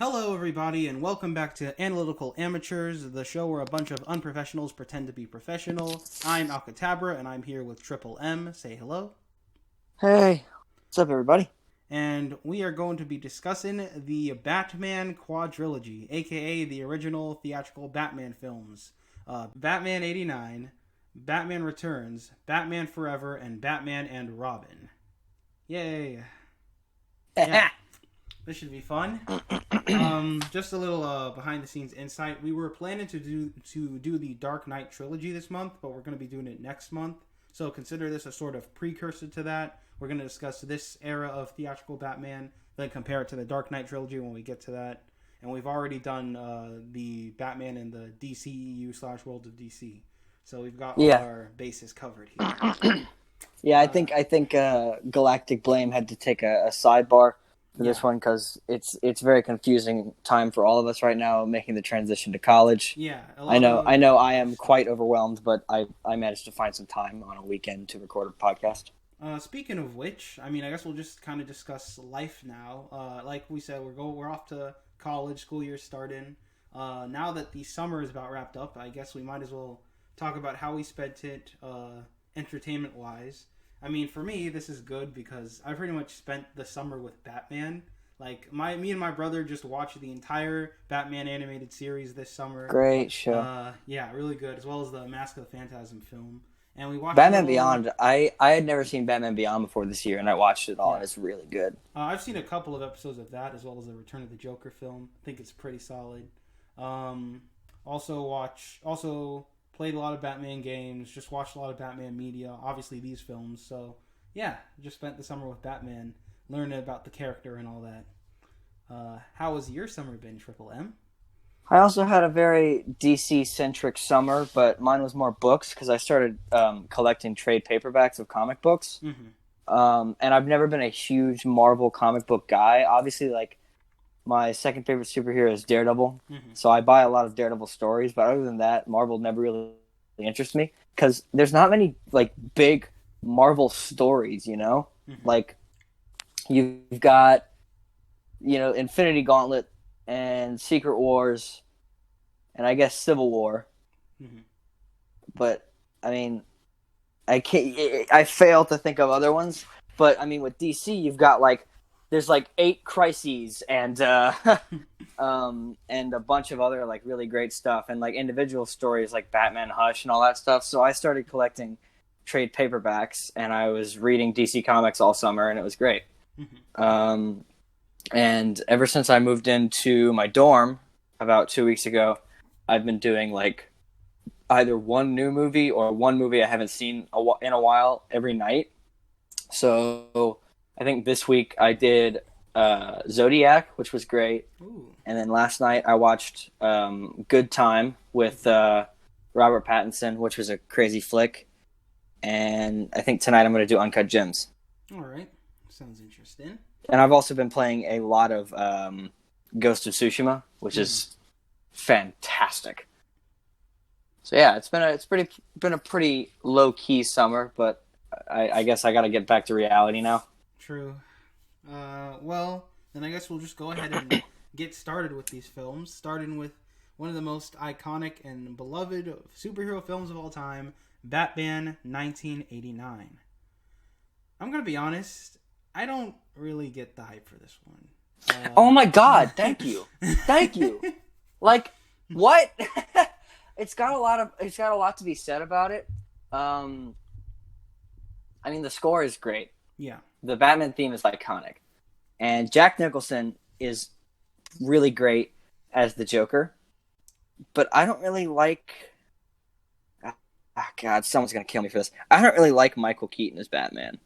Hello, everybody, and welcome back to Analytical Amateurs, the show where a bunch of unprofessionals pretend to be professional. I'm Alcatabra, and I'm here with Triple M. Say hello. Hey, what's up, everybody? And we are going to be discussing the Batman Quadrilogy, aka the original theatrical Batman films. Batman 89, Batman Returns, Batman Forever, and Batman and Robin. Yay. Yeah. This should be fun. Just a little behind-the-scenes insight. We were planning to do the Dark Knight trilogy this month, but we're going to be doing it next month. So consider this a sort of precursor to that. We're going to discuss this era of theatrical Batman, then compare it to the Dark Knight trilogy when we get to that. And we've already done the Batman in the DCEU / World of DC. So we've got all our bases covered here. I think Galactic Blame had to take a sidebar for this one because it's very confusing time for all of us right now making the transition to college. Yeah, I know I am quite overwhelmed, but I managed to find some time on a weekend to record a podcast. Speaking of which, I guess we'll just kind of discuss life now. Like we said, we're off to college, school year starting. Now that the summer is about wrapped up, I guess we might as well talk about how we spent it entertainment-wise. For me, this is good because I pretty much spent the summer with Batman. Like, me and my brother just watched the entire Batman animated series this summer. Great show. Yeah, really good, as well as the Mask of the Phantasm film. And we watched Batman Beyond. I had never seen Batman Beyond before this year, and I watched it all, and it's really good. I've seen a couple of episodes of that, as well as the Return of the Joker film. I think it's pretty solid. Also played a lot of Batman games, just watched a lot of Batman media, obviously these films. So, yeah, just spent the summer with Batman, learning about the character and all that. How has your summer been, Triple M? I also had a very DC-centric summer, but mine was more books because I started collecting trade paperbacks of comic books. Mm-hmm. And I've never been a huge Marvel comic book guy. Obviously, like, my second favorite superhero is Daredevil, so I buy a lot of Daredevil stories, but other than that, Marvel never really interests me, because there's not many, like, big Marvel stories, you know? Mm-hmm. Like, you've got, Infinity Gauntlet, and Secret Wars, and I guess Civil War. Mm-hmm. But, I fail to think of other ones, but, with DC, you've got, like, there's like 8 crises and and a bunch of other like really great stuff and like individual stories like Batman Hush and all that stuff. So I started collecting trade paperbacks and I was reading DC Comics all summer and it was great. Mm-hmm. And ever since I moved into my dorm about 2 weeks ago, I've been doing like either one new movie or one movie I haven't seen in a while every night. So I think this week I did Zodiac, which was great. Ooh. And then last night I watched Good Time with Robert Pattinson, which was a crazy flick. And I think tonight I'm going to do Uncut Gems. All right. Sounds interesting. And I've also been playing a lot of Ghost of Tsushima, which is fantastic. So yeah, it's been a pretty low-key summer, but I guess I got to get back to reality now. True. Well, then I guess we'll just go ahead and get started with these films, starting with one of the most iconic and beloved superhero films of all time, Batman 1989. I'm going to be honest, I don't really get the hype for this one. Oh my god, thank you. Thank you. Like, what? It's got a lot to be said about it. The score is great. Yeah. The Batman theme is iconic. And Jack Nicholson is really great as the Joker. But I don't really like... God, someone's going to kill me for this. I don't really like Michael Keaton as Batman.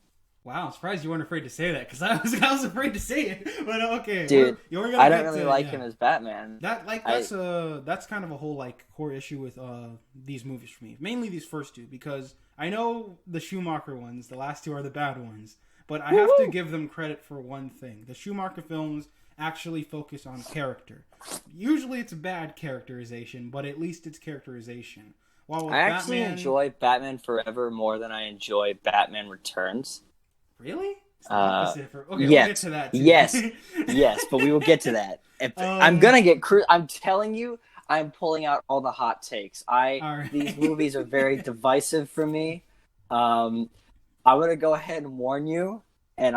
Wow, I'm surprised you weren't afraid to say that, because I was afraid to say it. But okay. Dude, I don't really like him as Batman. That's kind of a whole core issue with these movies for me. Mainly these first two, because I know the Schumacher ones, the last two are the bad ones. But I have to give them credit for one thing. The Schumacher films actually focus on character. Usually it's bad characterization, but at least it's characterization. While with I actually enjoy Batman Forever more than I enjoy Batman Returns. Really? Okay, we'll get to that too. Yes, but we will get to that. I'm gonna get I'm telling you, I'm pulling out all the hot takes. Right. These movies are very divisive for me. I'm gonna go ahead and warn you, and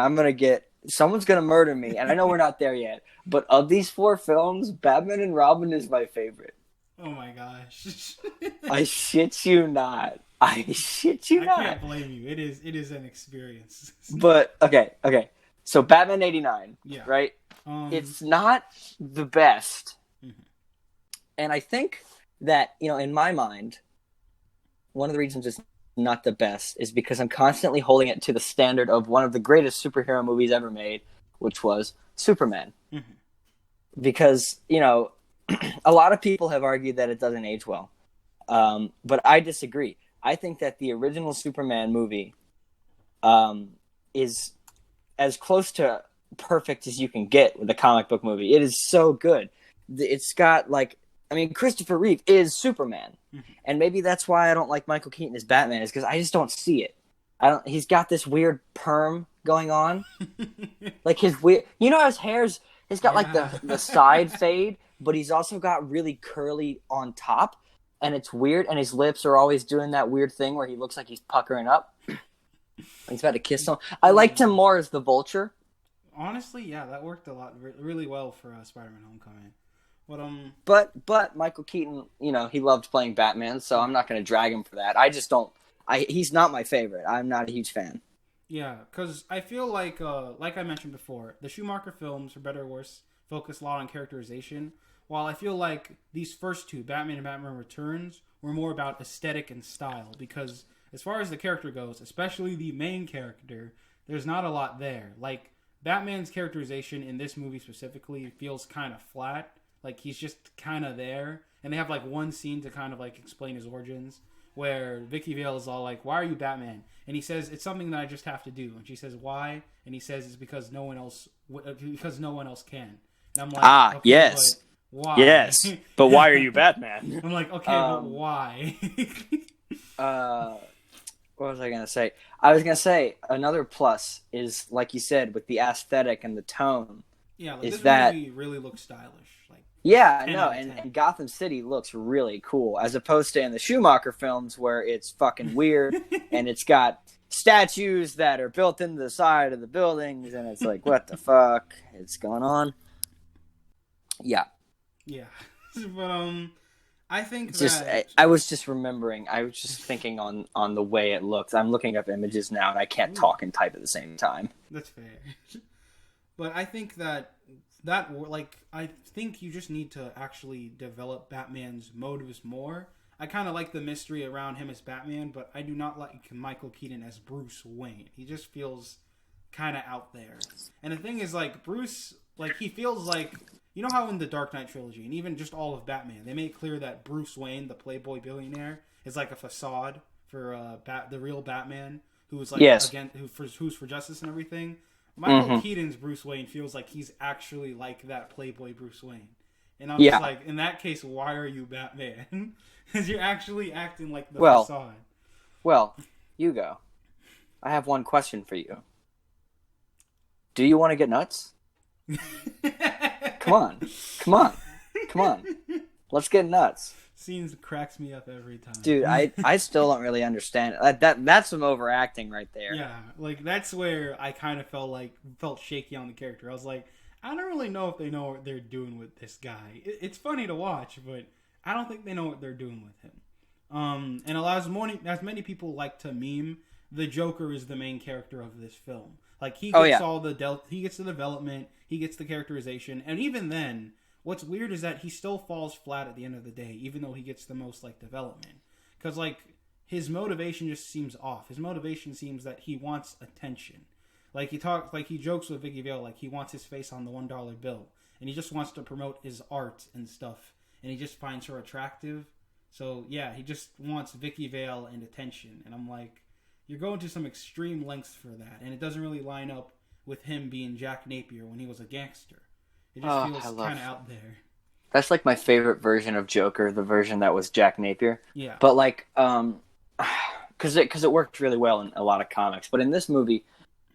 someone's gonna murder me, and I know we're not there yet. But of these 4 films, Batman and Robin is my favorite. Oh my gosh! I shit you not. I shit you not. I can't blame you. It is an experience. But okay. So Batman '89, yeah, right? It's not the best, and I think that in my mind, one of the reasons it's not the best is because I'm constantly holding it to the standard of one of the greatest superhero movies ever made, which was Superman. Because a lot of people have argued that it doesn't age well, but I disagree. I think that the original Superman movie is as close to perfect as you can get with a comic book movie. It is so good. It's got Christopher Reeve is Superman, and maybe that's why I don't like Michael Keaton as Batman, is because I just don't see it. He's got this weird perm going on, like his weird. His hair's. He's got like the side fade, but he's also got really curly on top, and it's weird. And his lips are always doing that weird thing where he looks like he's puckering up. He's about to kiss someone. I liked him more as the Vulture. Honestly, yeah, that worked a lot, really well for Spider-Man: Homecoming. But Michael Keaton, he loved playing Batman, so I'm not going to drag him for that. I just don't. He's not my favorite. I'm not a huge fan. Yeah, because I feel like I mentioned before, the Schumacher films, for better or worse, focus a lot on characterization, while I feel like these first 2, Batman and Batman Returns, were more about aesthetic and style, because as far as the character goes, especially the main character, there's not a lot there. Like, Batman's characterization in this movie specifically feels kind of flat, like he's just kind of there, and they have like one scene to kind of like explain his origins, where Vicky Vale is all like, "Why are you Batman?" And he says, "It's something that I just have to do." And she says, "Why?" And he says, "It's because no one else can." And I'm like, okay, yes, but why? Yes, but why are you Batman? I'm like, okay, but why? What was I gonna say? I was gonna say another plus is, like you said, with the aesthetic and the tone. Yeah, like this movie really looks stylish. Yeah, no, and Gotham City looks really cool, as opposed to in the Schumacher films where it's fucking weird and it's got statues that are built into the side of the buildings, and it's like, what the fuck is going on? Yeah. Yeah. But I think I was just thinking on the way it looks. I'm looking up images now, and I can't talk and type at the same time. That's fair. But I think I think you just need to actually develop Batman's motives more. I kind of like the mystery around him as Batman, but I do not like Michael Keaton as Bruce Wayne. He just feels kind of out there. And the thing is, like, Bruce, like, he feels like, you know how in the Dark Knight trilogy, and even just all of Batman, they make clear that Bruce Wayne, the playboy billionaire, is like a facade for the real Batman, who's like, yes, who's for justice and everything. Michael Keaton's Bruce Wayne feels like he's actually like that playboy Bruce Wayne. And I'm just like, in that case, why are you Batman? Because you're actually acting like the facade. Well, Hugo, I have one question for you. Do you want to get nuts? Come on. Let's get nuts. Scenes cracks me up every time. Dude, I still don't really understand it. That's some overacting right there. Yeah, like that's where I kind of felt shaky on the character. I was like, I don't really know if they know what they're doing with this guy. It's funny to watch, but I don't think they know what they're doing with him. And as many people like to meme, the Joker is the main character of this film. Like he gets he gets the development, he gets the characterization, and even then, what's weird is that he still falls flat at the end of the day, even though he gets the most like development. Because like his motivation just seems off. His motivation seems that he wants attention. Like he jokes with Vicky Vale, like he wants his face on the $1 bill, and he just wants to promote his art and stuff, and he just finds her attractive. So yeah, he just wants Vicky Vale and attention, and I'm like, you're going to some extreme lengths for that, and it doesn't really line up with him being Jack Napier when he was a gangster. It just feels kind of out there. That's like my favorite version of Joker, the version that was Jack Napier. Yeah. But like, because it worked really well in a lot of comics, but in this movie,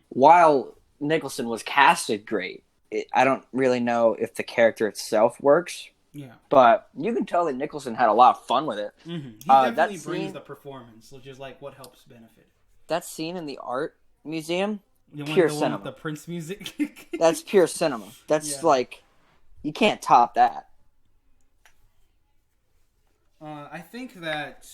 while Nicholson was casted great, I don't really know if the character itself works. Yeah. But you can tell that Nicholson had a lot of fun with it. Mm-hmm. He definitely brings scene, the performance, which is like what helps benefit. That scene in the art museum, The cinema. one with the Prince music. That's pure cinema. That's like, you can't top that. I think that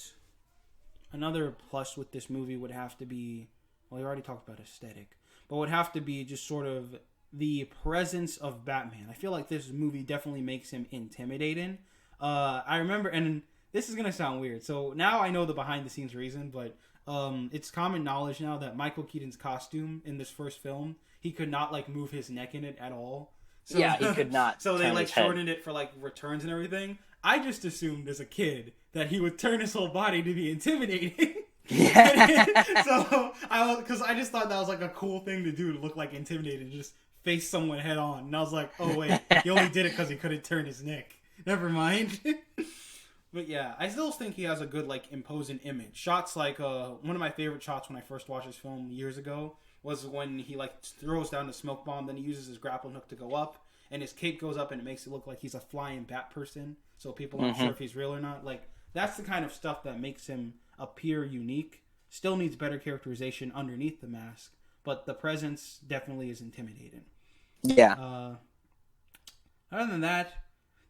another plus with this movie would have to be, well, we already talked about aesthetic, but would have to be just sort of the presence of Batman. I feel like this movie definitely makes him intimidating. I remember, and this is going to sound weird, so now I know the behind-the-scenes reason, but it's common knowledge now that Michael Keaton's costume in this first film, he could not, like, move his neck in it at all. So, yeah, he could not. So they, like, shortened it for, like, returns and everything. I just assumed as a kid that he would turn his whole body to be intimidating. Yeah. So, because I just thought that was, like, a cool thing to do, to look, like, intimidated, just face someone head on. And I was like, oh, wait, he only did it because he couldn't turn his neck. Never mind. But yeah, I still think he has a good, like, imposing image. Shots like, one of my favorite shots when I first watched this film years ago was when he, like, throws down the smoke bomb, then he uses his grappling hook to go up, and his cape goes up and it makes it look like he's a flying bat person, so people aren't sure if he's real or not. Like, that's the kind of stuff that makes him appear unique. Still needs better characterization underneath the mask, but the presence definitely is intimidating. Yeah. Other than that,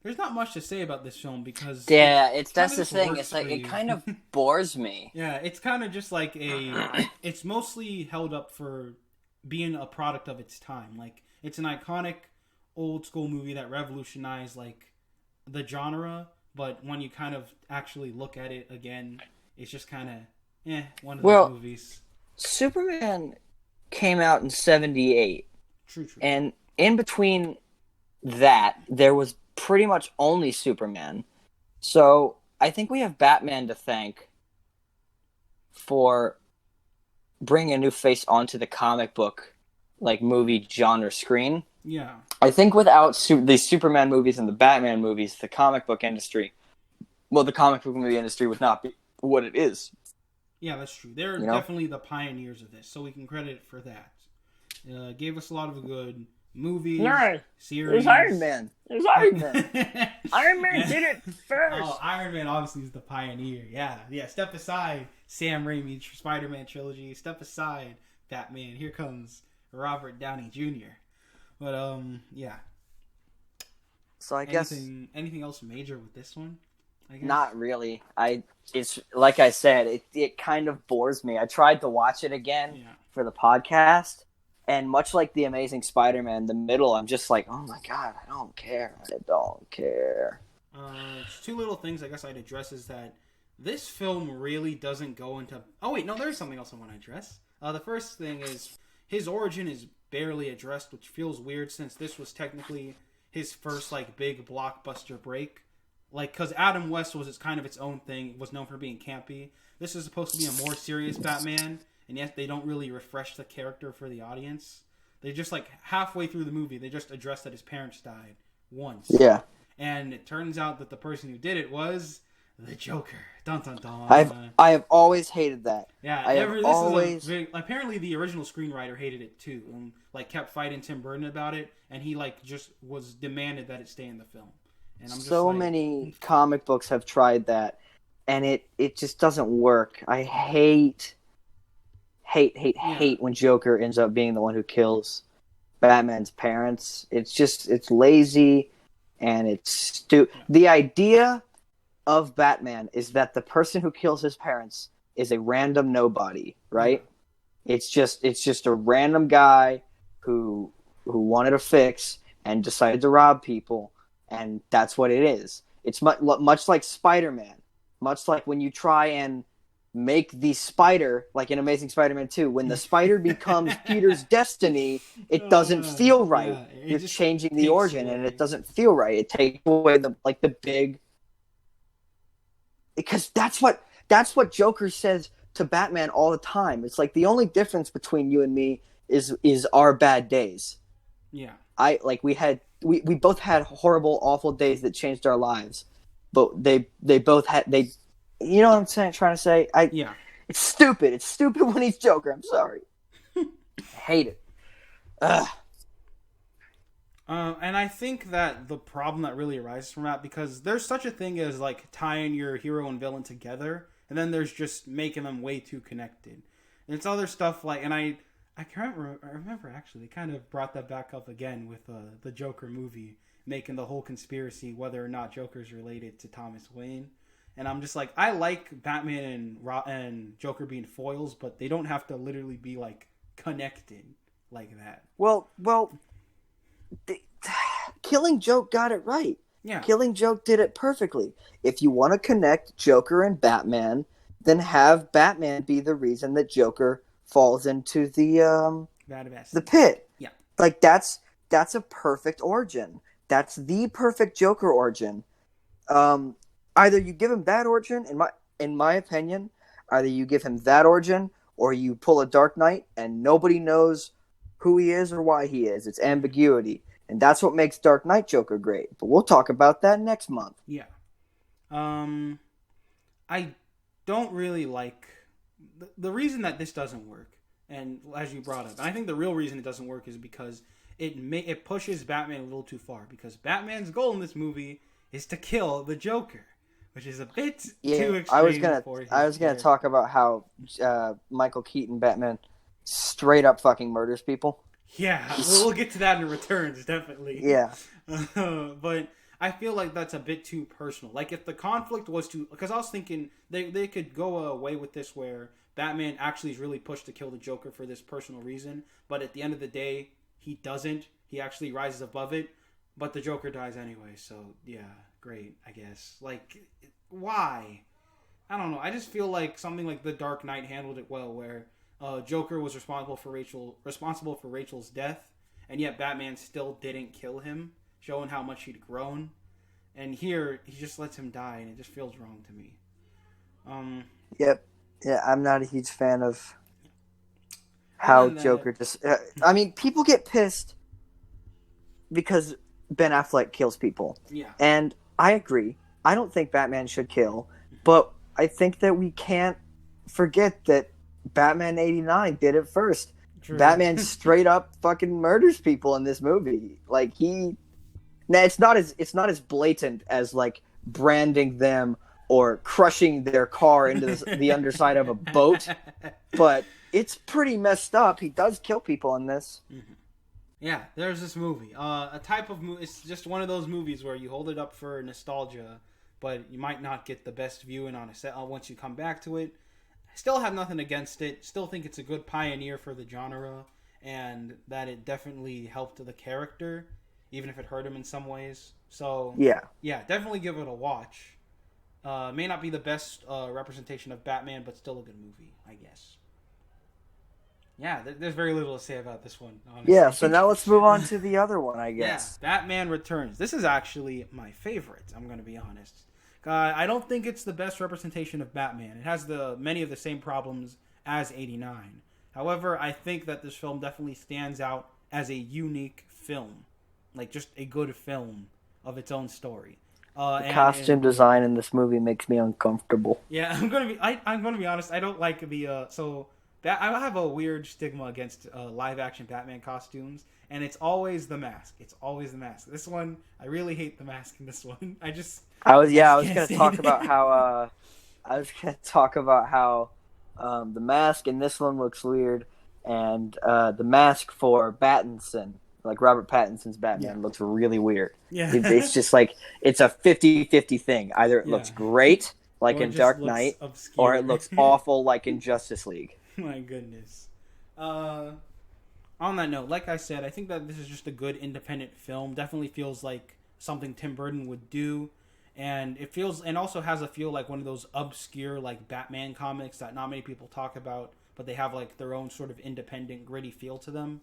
there's not much to say about this film because that's the thing. It's like it kind of bores me. Yeah, it's kind of just like it's mostly held up for being a product of its time. Like, it's an iconic old school movie that revolutionized like the genre, but when you kind of actually look at it again, it's just kind of one of those movies. Superman came out in 78. True. And in between that, there was pretty much only Superman. So I think we have Batman to thank for bringing a new face onto the comic book, like, movie genre screen. Yeah. I think without the Superman movies and the Batman movies, the comic book industry, the comic book movie industry would not be what it is. Yeah, that's true. They're definitely the pioneers of this, so we can credit it for that. Gave us a lot of good movies, series. It was Iron Man. Iron Man did it first. Oh, Iron Man obviously is the pioneer. Yeah. Step aside, Sam Raimi Spider-Man trilogy. Step aside, Batman. Here comes Robert Downey Jr. But yeah. So I guess anything else major with this one? I guess? Not really. It's like I said, it kind of bores me. I tried to watch it again for the podcast. And much like The Amazing Spider-Man, the middle, I'm just like, oh my god, I don't care. Two little things I guess I'd address is that this film really doesn't go into... Oh wait, no, there's something else I want to address. The first thing is his origin is barely addressed, which feels weird since this was technically his first, like, big blockbuster break. Like, because Adam West was kind of its own thing, was known for being campy. This is supposed to be a more serious Batman, and yet they don't really refresh the character for the audience. They just, like, halfway through the movie, they just address that his parents died once. Yeah. And it turns out that the person who did it was the Joker. Dun dun dun. I have always hated that. Yeah, apparently the original screenwriter hated it too, and, like, kept fighting Tim Burton about it, and he, like, just was demanded that it stay in the film. And I'm just many comic books have tried that, and it just doesn't work. I hate when Joker ends up being the one who kills Batman's parents. It's lazy, and it's stupid. Yeah. The idea of Batman is that the person who kills his parents is a random nobody, right? Yeah. It's just a random guy who wanted a fix and decided to rob people, and that's what it is. It's much like Spider-Man, much like when you try and make the spider, like in Amazing Spider-Man 2, when the spider becomes Peter's destiny, it doesn't feel right. Yeah, you're changing the origin, and it doesn't feel right. It takes away the big... Because that's what Joker says to Batman all the time. It's like, the only difference between you and me is our bad days. Yeah. We both had horrible, awful days that changed our lives. But they both had... You know what I'm trying to say? Yeah. It's stupid. It's stupid when he's Joker. I'm sorry. I hate it. Ugh. And I think that the problem that really arises from that, because there's such a thing as like tying your hero and villain together, and then there's just making them way too connected. And it's other stuff like, and I remember actually they kind of brought that back up again with the Joker movie, making the whole conspiracy whether or not Joker's related to Thomas Wayne. And I'm just like, I like Batman and Joker being foils, but they don't have to literally be like connected like that. Well, Killing Joke got it right. Yeah. Killing Joke did it perfectly. If you want to connect Joker and Batman, then have Batman be the reason that Joker falls into the pit. Yeah. Like that's a perfect origin. That's the perfect Joker origin. Either you give him that origin, in my opinion, either you give him that origin or you pull a Dark Knight and nobody knows who he is or why he is. It's ambiguity. And that's what makes Dark Knight Joker great. But we'll talk about that next month. Yeah. I don't really like... The reason that this doesn't work, and as you brought up, and I think the real reason it doesn't work is because it pushes Batman a little too far. Because Batman's goal in this movie is to kill the Joker, which is a bit too extreme. I was gonna talk about how Michael Keaton Batman straight up fucking murders people. Yeah, we'll get to that in Returns, definitely. Yeah. But I feel like that's a bit too personal. Like, if the conflict was too... Because I was thinking they could go away with this where Batman actually is really pushed to kill the Joker for this personal reason, but at the end of the day, he doesn't. He actually rises above it, but the Joker dies anyway, so yeah, great, I guess. Like, why? I don't know. I just feel like something like The Dark Knight handled it well, where... Joker was responsible for Rachel's death, and yet Batman still didn't kill him, showing how much he'd grown. And here, he just lets him die, and it just feels wrong to me. Yep. Yeah, I'm not a huge fan of how Joker just... I mean, people get pissed because Ben Affleck kills people. Yeah. And I agree. I don't think Batman should kill, but I think that we can't forget that Batman 89 did it first. True. Batman straight up fucking murders people in this movie. Like it's not as blatant as like branding them or crushing their car into the underside of a boat, but it's pretty messed up. He does kill people in this. Mm-hmm. Yeah, there's this movie. A type of movie. It's just one of those movies where you hold it up for nostalgia, but you might not get the best viewing on a set once you come back to it. Still have nothing against it. Still think it's a good pioneer for the genre, and that it definitely helped the character, even if it hurt him in some ways. So yeah, definitely give it a watch. May not be the best representation of Batman, but still a good movie, I guess. Yeah, there's very little to say about this one, honestly. Yeah, so now let's move on to the other one, I guess. Yeah, Batman Returns. This is actually my favorite, I'm going to be honest. I don't think it's the best representation of Batman. It has many of the same problems as 89. However, I think that this film definitely stands out as a unique film. Like, just a good film of its own story. The costume design in this movie makes me uncomfortable. Yeah, I'm gonna be honest. I don't like I have a weird stigma against live action Batman costumes, and it's always the mask. This one, I really hate the mask in this one. I was gonna talk about how the mask in this one looks weird, and the mask for Pattinson, like Robert Pattinson's Batman, looks really weird. Yeah. It's just like, it's a 50-50 thing. Either it looks great, like in Dark Knight, obscure, or it looks awful, like in Justice League. My goodness. On that note, like I said, I think that this is just a good independent film. Definitely feels like something Tim Burton would do. And it feels, and also has a feel like one of those obscure, like, Batman comics that not many people talk about, but they have, like, their own sort of independent, gritty feel to them.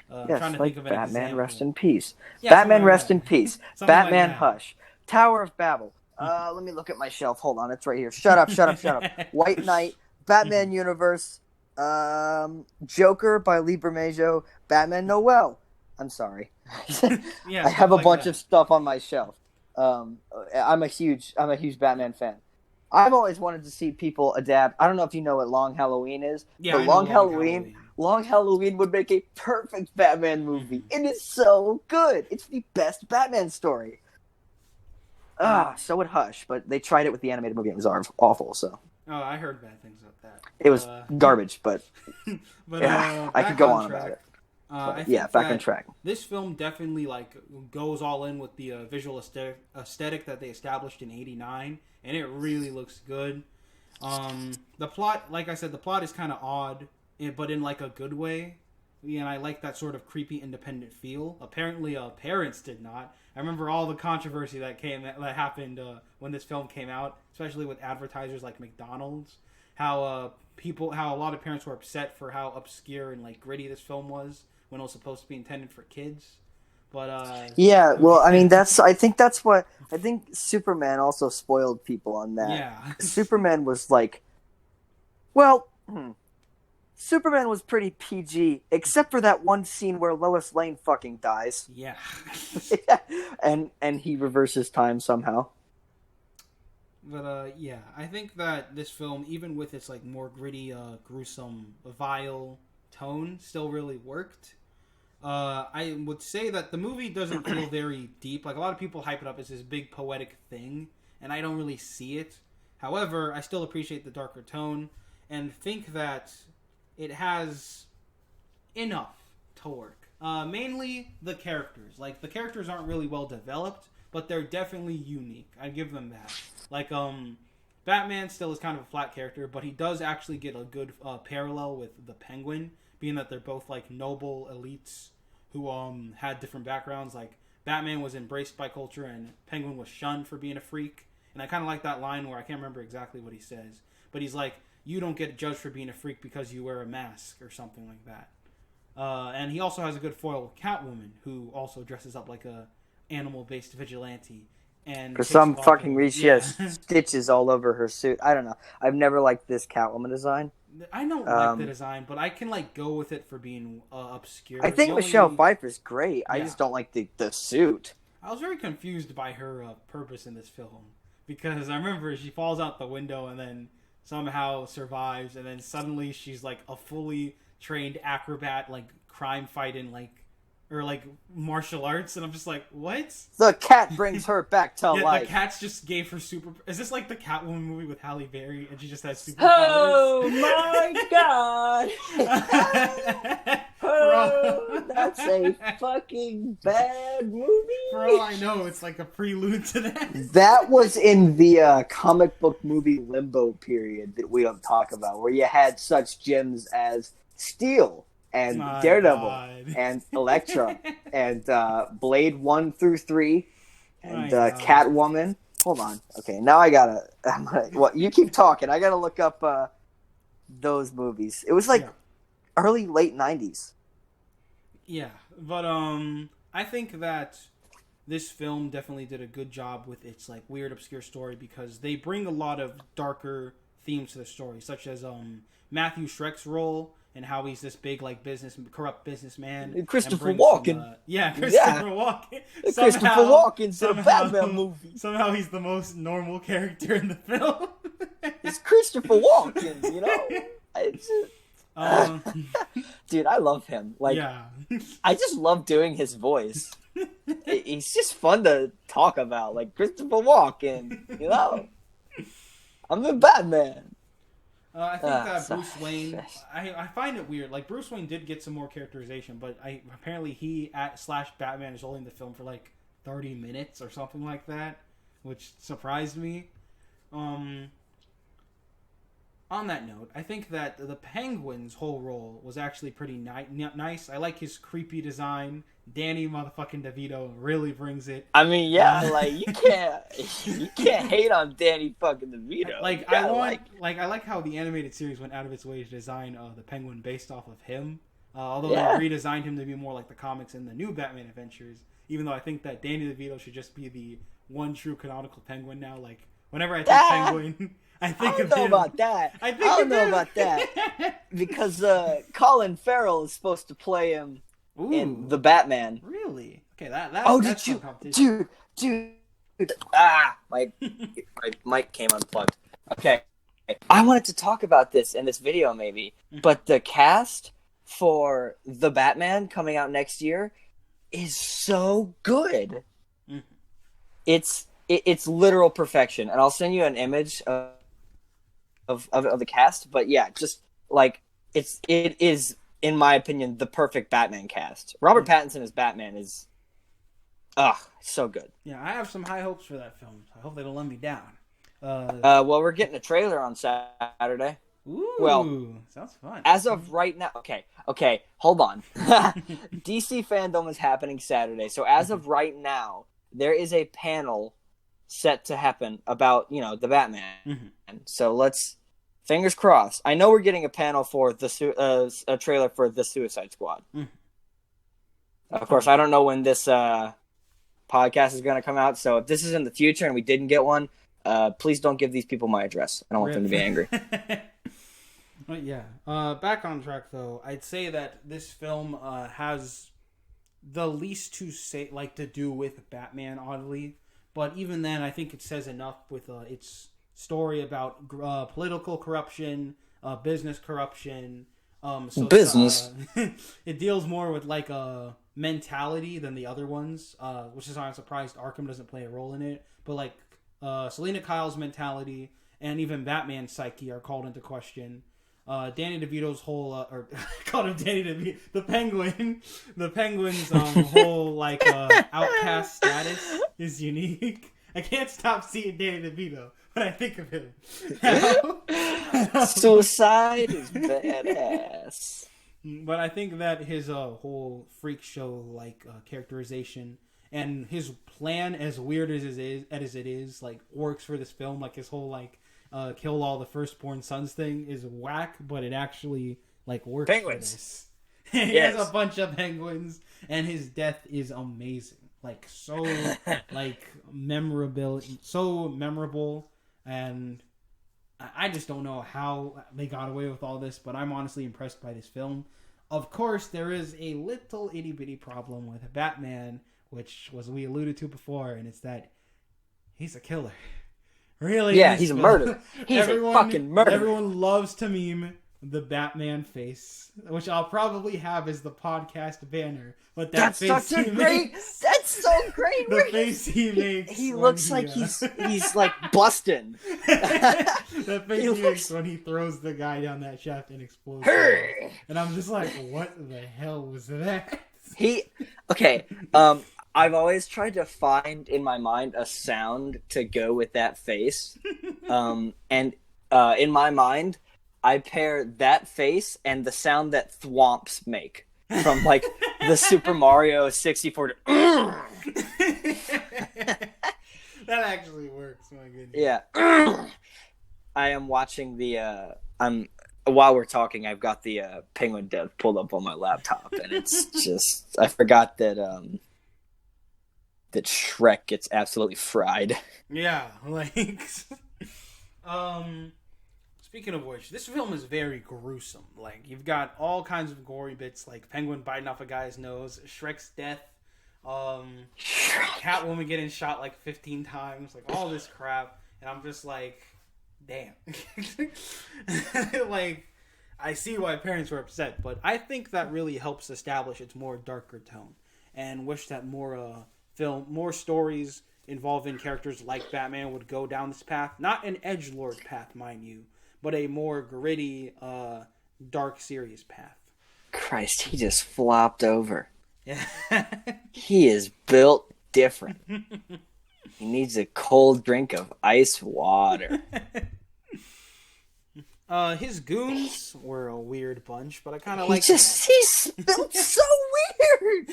I'm trying to think of an Batman example. Rest in Peace. Yeah, Batman Rest in Peace. Batman like Hush. Tower of Babel. Let me look at my shelf. Hold on, it's right here. Shut up. White Knight. Batman Universe. Joker by Lee Bermejo. Batman Noel. I'm sorry. I have a bunch of stuff on my shelf. I'm a huge Batman fan. I've always wanted to see people adapt. I don't know if you know what Long Halloween is, but Long Halloween Long Halloween would make a perfect Batman movie. It is so good. It's the best Batman story. So would Hush, but they tried it with the animated movie and it was awful, so. Oh, I heard bad things about that. It was garbage, but, I could go on track. about it. I think back on track. This film definitely goes all in with the visual aesthetic that they established in '89, and it really looks good. The plot, like I said, the plot is kind of odd, but in a good way. And I like that sort of creepy independent feel. Apparently, parents did not. I remember all the controversy that happened when this film came out, especially with advertisers like McDonald's. How a lot of parents were upset for how obscure and gritty this film was when it was supposed to be intended for kids. But I think Superman also spoiled people on that. Yeah. Superman was Superman was pretty PG, except for that one scene where Lois Lane fucking dies. Yeah. and he reverses time somehow. But I think that this film, even with its more gritty, gruesome, vile tone, still really worked. I would say that the movie doesn't feel very deep. A lot of people hype it up as this big poetic thing, and I don't really see it. However, I still appreciate the darker tone, and think that it has enough to work. Mainly the characters. The characters aren't really well developed, but they're definitely unique. I give them that. Batman still is kind of a flat character, but he does actually get a good parallel with the Penguin, being that they're both noble elites who had different backgrounds. Batman was embraced by culture and Penguin was shunned for being a freak. And I kind of like that line where I can't remember exactly what he says, but he's you don't get judged for being a freak because you wear a mask or something like that. And he also has a good foil with Catwoman, who also dresses up like a animal-based vigilante. And for some fucking reason, she has stitches all over her suit. I don't know. I've never liked this Catwoman design. I don't like the design, but I can go with it for being obscure. I think Michelle Pfeiffer's great. I just don't like the suit. I was very confused by her purpose in this film, because I remember she falls out the window and then somehow survives, and then suddenly she's a fully trained acrobat, crime fighting, or martial arts, and I'm just what? The cat brings her back to life. The cats just gave her super. Is this the Catwoman movie with Halle Berry, and she just has superpowers? Oh my god! Oh, that's a fucking bad movie. For all I know, it's a prelude to that. That was in the comic book movie limbo period that we don't talk about, where you had such gems as Steel and Daredevil and Elektra and Blade 1 through 3 and Catwoman. Hold on. Okay, now you keep talking. I gotta look up those movies. It was early, late 90s. Yeah, but I think that this film definitely did a good job with its weird, obscure story, because they bring a lot of darker themes to the story, such as Matthew Schreck's role, and how he's this big corrupt businessman. Christopher Walken. Christopher Walken. Christopher Walken's in a Batman movie. Somehow he's the most normal character in the film. It's Christopher Walken, Dude, I love him. I just love doing his voice. He's just fun to talk about, Christopher Walken, I'm the Batman. I think that Bruce Wayne, I find it weird. Bruce Wayne did get some more characterization, but apparently he / Batman is holding the film for 30 minutes or something like that, which surprised me. On that note, I think that the Penguin's whole role was actually pretty nice. I like his creepy design. Danny motherfucking DeVito really brings it. I mean, you can't hate on Danny fucking DeVito. I like how the animated series went out of its way to design the Penguin based off of him. Although they redesigned him to be more like the comics in the new Batman Adventures. Even though I think that Danny DeVito should just be the one true canonical Penguin now. Whenever I think Penguin, I think of him. I don't know about that. Because Colin Farrell is supposed to play him in The Batman. Really? Okay, Dude. My mic came unplugged. Okay. I wanted to talk about this in this video maybe, but the cast for the Batman coming out next year is so good. Mm-hmm. It's literal perfection, and I'll send you an image of the cast. But yeah, just like it is, in my opinion, the perfect Batman cast. Robert Pattinson as Batman is, so good. Yeah, I have some high hopes for that film. I hope they don't let me down. Well, we're getting a trailer on Saturday. Ooh, well, sounds fun. As of right now, okay, hold on. DC Fandom is happening Saturday, so as of right now, there is a panel set to happen about, the Batman. Mm-hmm. So let's, fingers crossed. I know we're getting a panel for a trailer for The Suicide Squad. Mm-hmm. Of course, I don't know when this podcast is going to come out, so if this is in the future and we didn't get one, please don't give these people my address. I don't want them to be angry. Yeah. Back on track, though. I'd say that this film has the least to do with Batman, oddly. But even then, I think it says enough with its story about political corruption, business corruption. Business. It deals more with like a mentality than the other ones, which is why I'm surprised Arkham doesn't play a role in it. But like Selena Kyle's mentality and even Batman's psyche are called into question. Danny DeVito's whole, or called him Danny DeVito, the Penguin's whole outcast status is unique. I can't stop seeing Danny DeVito when I think of him. Suicide is badass. But I think that his whole freak show characterization and his plan, as weird as it is, works for this film. Like his whole kill all the firstborn sons thing is whack, but it actually works. Penguins. For this. He has a bunch of penguins, and his death is amazing. So memorable, and I just don't know how they got away with all this, but I'm honestly impressed by this film. Of course, there is a little itty bitty problem with Batman, which we alluded to before, and it's that he's a killer. Really? Yeah, he's a murderer. He's a fucking murderer. Everyone loves to meme the Batman face, which I'll probably have as the podcast banner. But that's so great. That's so great. The face he makes. He looks like he's busting. The face he makes when he throws the guy down that shaft and explodes. And I'm just like, what the hell was that? I've always tried to find in my mind a sound to go with that face. And in my mind, I pair that face and the sound that thwomps make from the Super Mario 64. That actually works, my goodness. Yeah. I am watching while we're talking, I've got the Penguin Dev pulled up on my laptop, and it's just, I forgot that Shrek gets absolutely fried. Yeah, speaking of which, this film is very gruesome. You've got all kinds of gory bits, like Penguin biting off a guy's nose, Shrek's death, Catwoman getting shot 15 times, all this crap, and I'm just damn. I see why parents were upset, but I think that really helps establish its more darker tone, and wish that more stories involving characters like Batman would go down this path. Not an edgelord path, mind you, but a more gritty, dark, serious path. Christ, he just flopped over. Yeah. He is built different. He needs a cold drink of ice water. His goons were a weird bunch, but I kind of like. He's built so weird.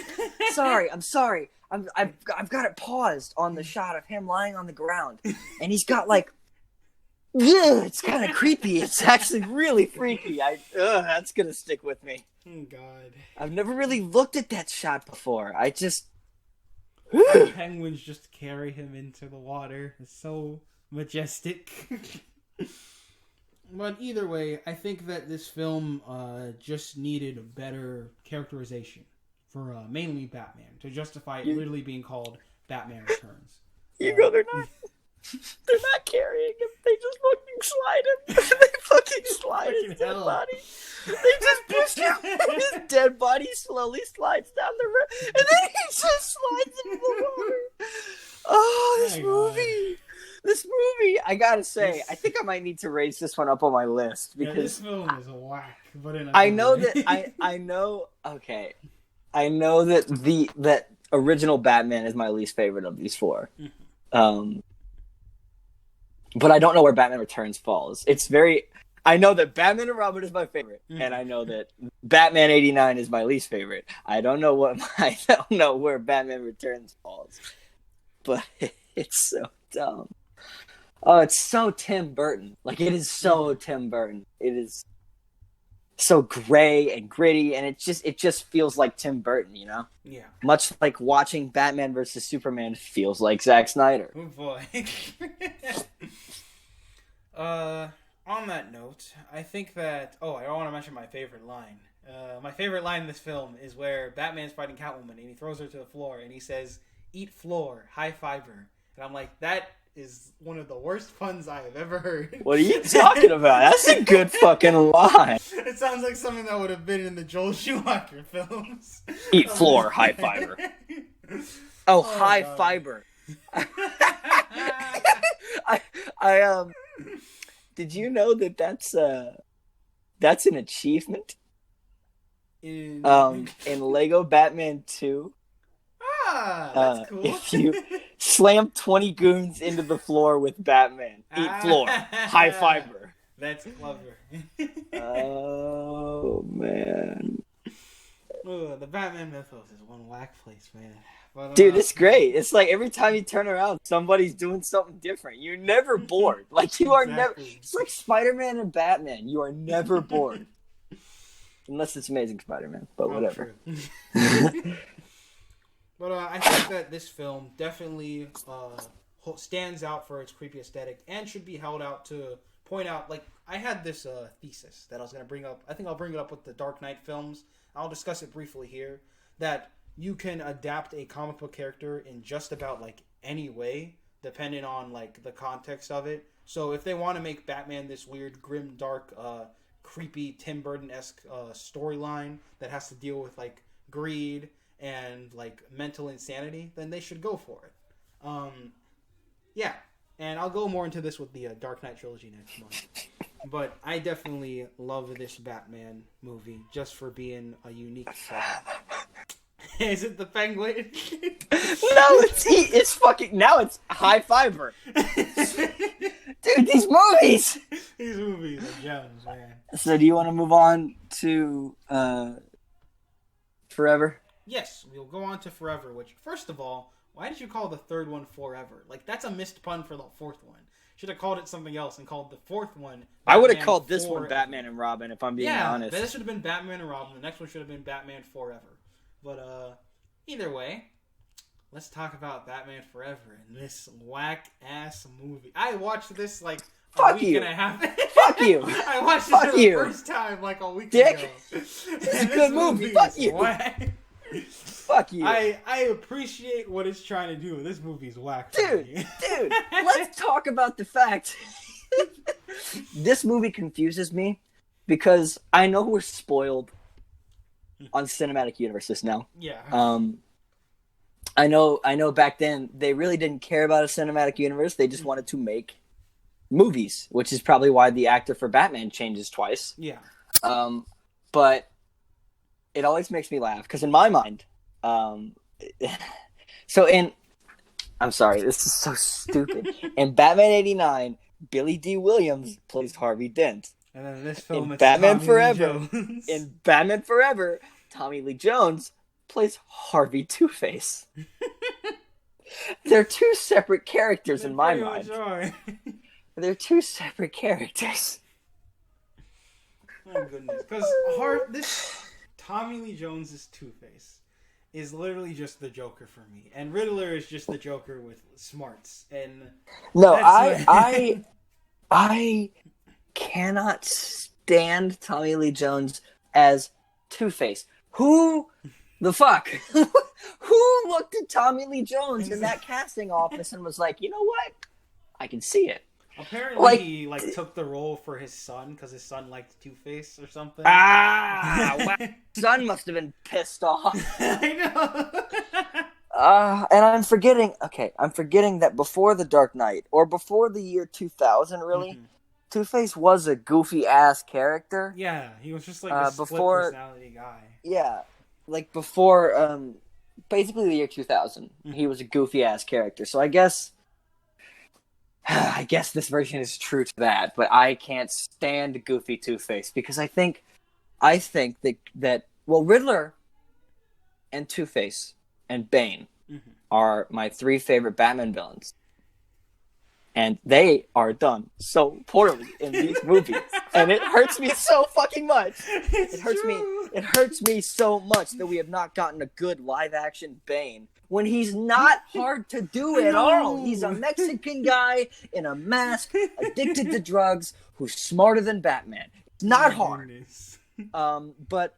I'm sorry. I've got it paused on the shot of him lying on the ground, and he's got it's kind of creepy. It's actually really freaky. That's gonna stick with me. Oh God. I've never really looked at that shot before. Penguins just carry him into the water. It's so majestic. But either way, I think that this film just needed a better characterization for mainly Batman to justify it literally being called Batman Returns. You go there not. They're not carrying him. They just fucking slide him. They fucking slide his dead body. They just push him. His dead body slowly slides down the road, and then he just slides into the water. Oh, this movie. I gotta say, I think I might need to raise this one up on my list because this film is a whack. But I know that I know. Okay, I know that that original Batman is my least favorite of these four. But I don't know where Batman Returns falls. I know that Batman and Robin is my favorite, and I know that Batman 89 is my least favorite. I don't know where Batman Returns falls, but it's so dumb. Oh, it's so Tim Burton. Like, it is so Tim Burton. It is so gray and gritty, and it just feels like Tim Burton, you know? Yeah. Much like watching Batman versus Superman feels like Zack Snyder. Oh boy. On that note, I think that... Oh, I want to mention my favorite line. My favorite line in this film is where Batman's fighting Catwoman, and he throws her to the floor, and he says, "Eat floor, high fiber." And I'm like, that is one of the worst puns I have ever heard. What are you talking about? That's a good fucking line. It sounds like something that would have been in the Joel Schumacher films. Eat floor, high fiber. Oh, high God. Fiber. I did you know that that's an achievement? In Lego Batman 2. That's cool. If you slam 20 goons into the floor with Batman, eat floor, high fiber. That's clever. Oh, man. Ooh, the Batman mythos is one whack place, man. But, dude, it's great. It's like every time you turn around, somebody's doing something different. You're never bored. Like, you are never... It's like Spider-Man and Batman. You are never bored. Unless it's Amazing Spider-Man, but whatever. But I think that this film definitely stands out for its creepy aesthetic and should be held out to point out, like, I had this thesis that I was going to bring up. I think I'll bring it up with the Dark Knight films. I'll discuss it briefly here. That you can adapt a comic book character in just about, like, any way, depending on, like, the context of it. So if they want to make Batman this weird, grim, dark, creepy, Tim Burton-esque storyline that has to deal with, like, greed and, like, mental insanity, then they should go for it. Yeah. And I'll go more into this with the Dark Knight trilogy next month. But I definitely love this Batman movie just for being a unique film. Is it the Penguin? No, it's fucking... Now it's high fiber. Dude, these movies! These movies are gems, man. So do you want to move on to Forever? Yes, we'll go on to Forever, which, first of all, why did you call the third one Forever? Like, that's a missed pun for the fourth one. Should have called it something else and called the fourth one Batman I would have called this one Batman and Robin, if I'm being honest. Yeah, this should have been Batman and Robin. The next one should have been Batman Forever. But, either way, let's talk about Batman Forever and this whack-ass movie. I watched this, like, a week and a half. Fuck you. I watched it for the first time, like, a week ago. It's a good movie. Fuck you. Whack. Fuck you. I appreciate what it's trying to do. This movie's whack. Dude, let's talk about the fact this movie confuses me because I know we're spoiled on cinematic universes now. Yeah. I know back then they really didn't care about a cinematic universe. They just wanted to make movies, which is probably why the actor for Batman changes twice. Yeah. But it always makes me laugh because in my mind, I'm sorry, this is so stupid. In Batman 89, Billy D. Williams plays Harvey Dent. And then in this film, in Batman Forever, Tommy Lee Jones plays Harvey Two-Face. They're two separate characters in my mind. They're two separate characters. Oh goodness, because this Tommy Lee Jones's Two-Face is literally just the Joker for me, and Riddler is just the Joker with smarts. And no, I cannot stand Tommy Lee Jones as Two-Face. Who the fuck? Who looked at Tommy Lee Jones in that casting office and was like, you know what? I can see it. Apparently, he took the role for his son because his son liked Two-Face or something. Wow. Son must have been pissed off. I know. And I'm forgetting that before The Dark Knight, or before the year 2000, really, Two-Face was a goofy-ass character. Yeah, he was just a split-personality guy. Yeah, before, basically the year 2000, he was a goofy-ass character. So I guess this version is true to that, but I can't stand goofy Two-Face because I think that Riddler and Two-Face and Bane are my 3 favorite Batman villains. And they are done so poorly in these movies. And it hurts me so fucking much. It hurts me so much that we have not gotten a good live-action Bane when he's not hard to do at all. He's a Mexican guy in a mask, addicted to drugs, who's smarter than Batman. It's not hard. But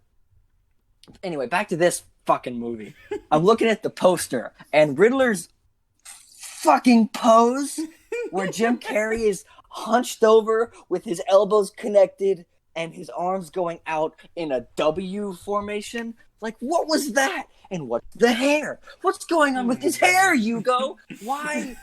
anyway, back to this fucking movie. I'm looking at the poster, and Riddler's fucking pose where Jim Carrey is hunched over with his elbows connected and his arms going out in a W formation. What was that? And what's the hair? What's going on with his hair, Hugo? Why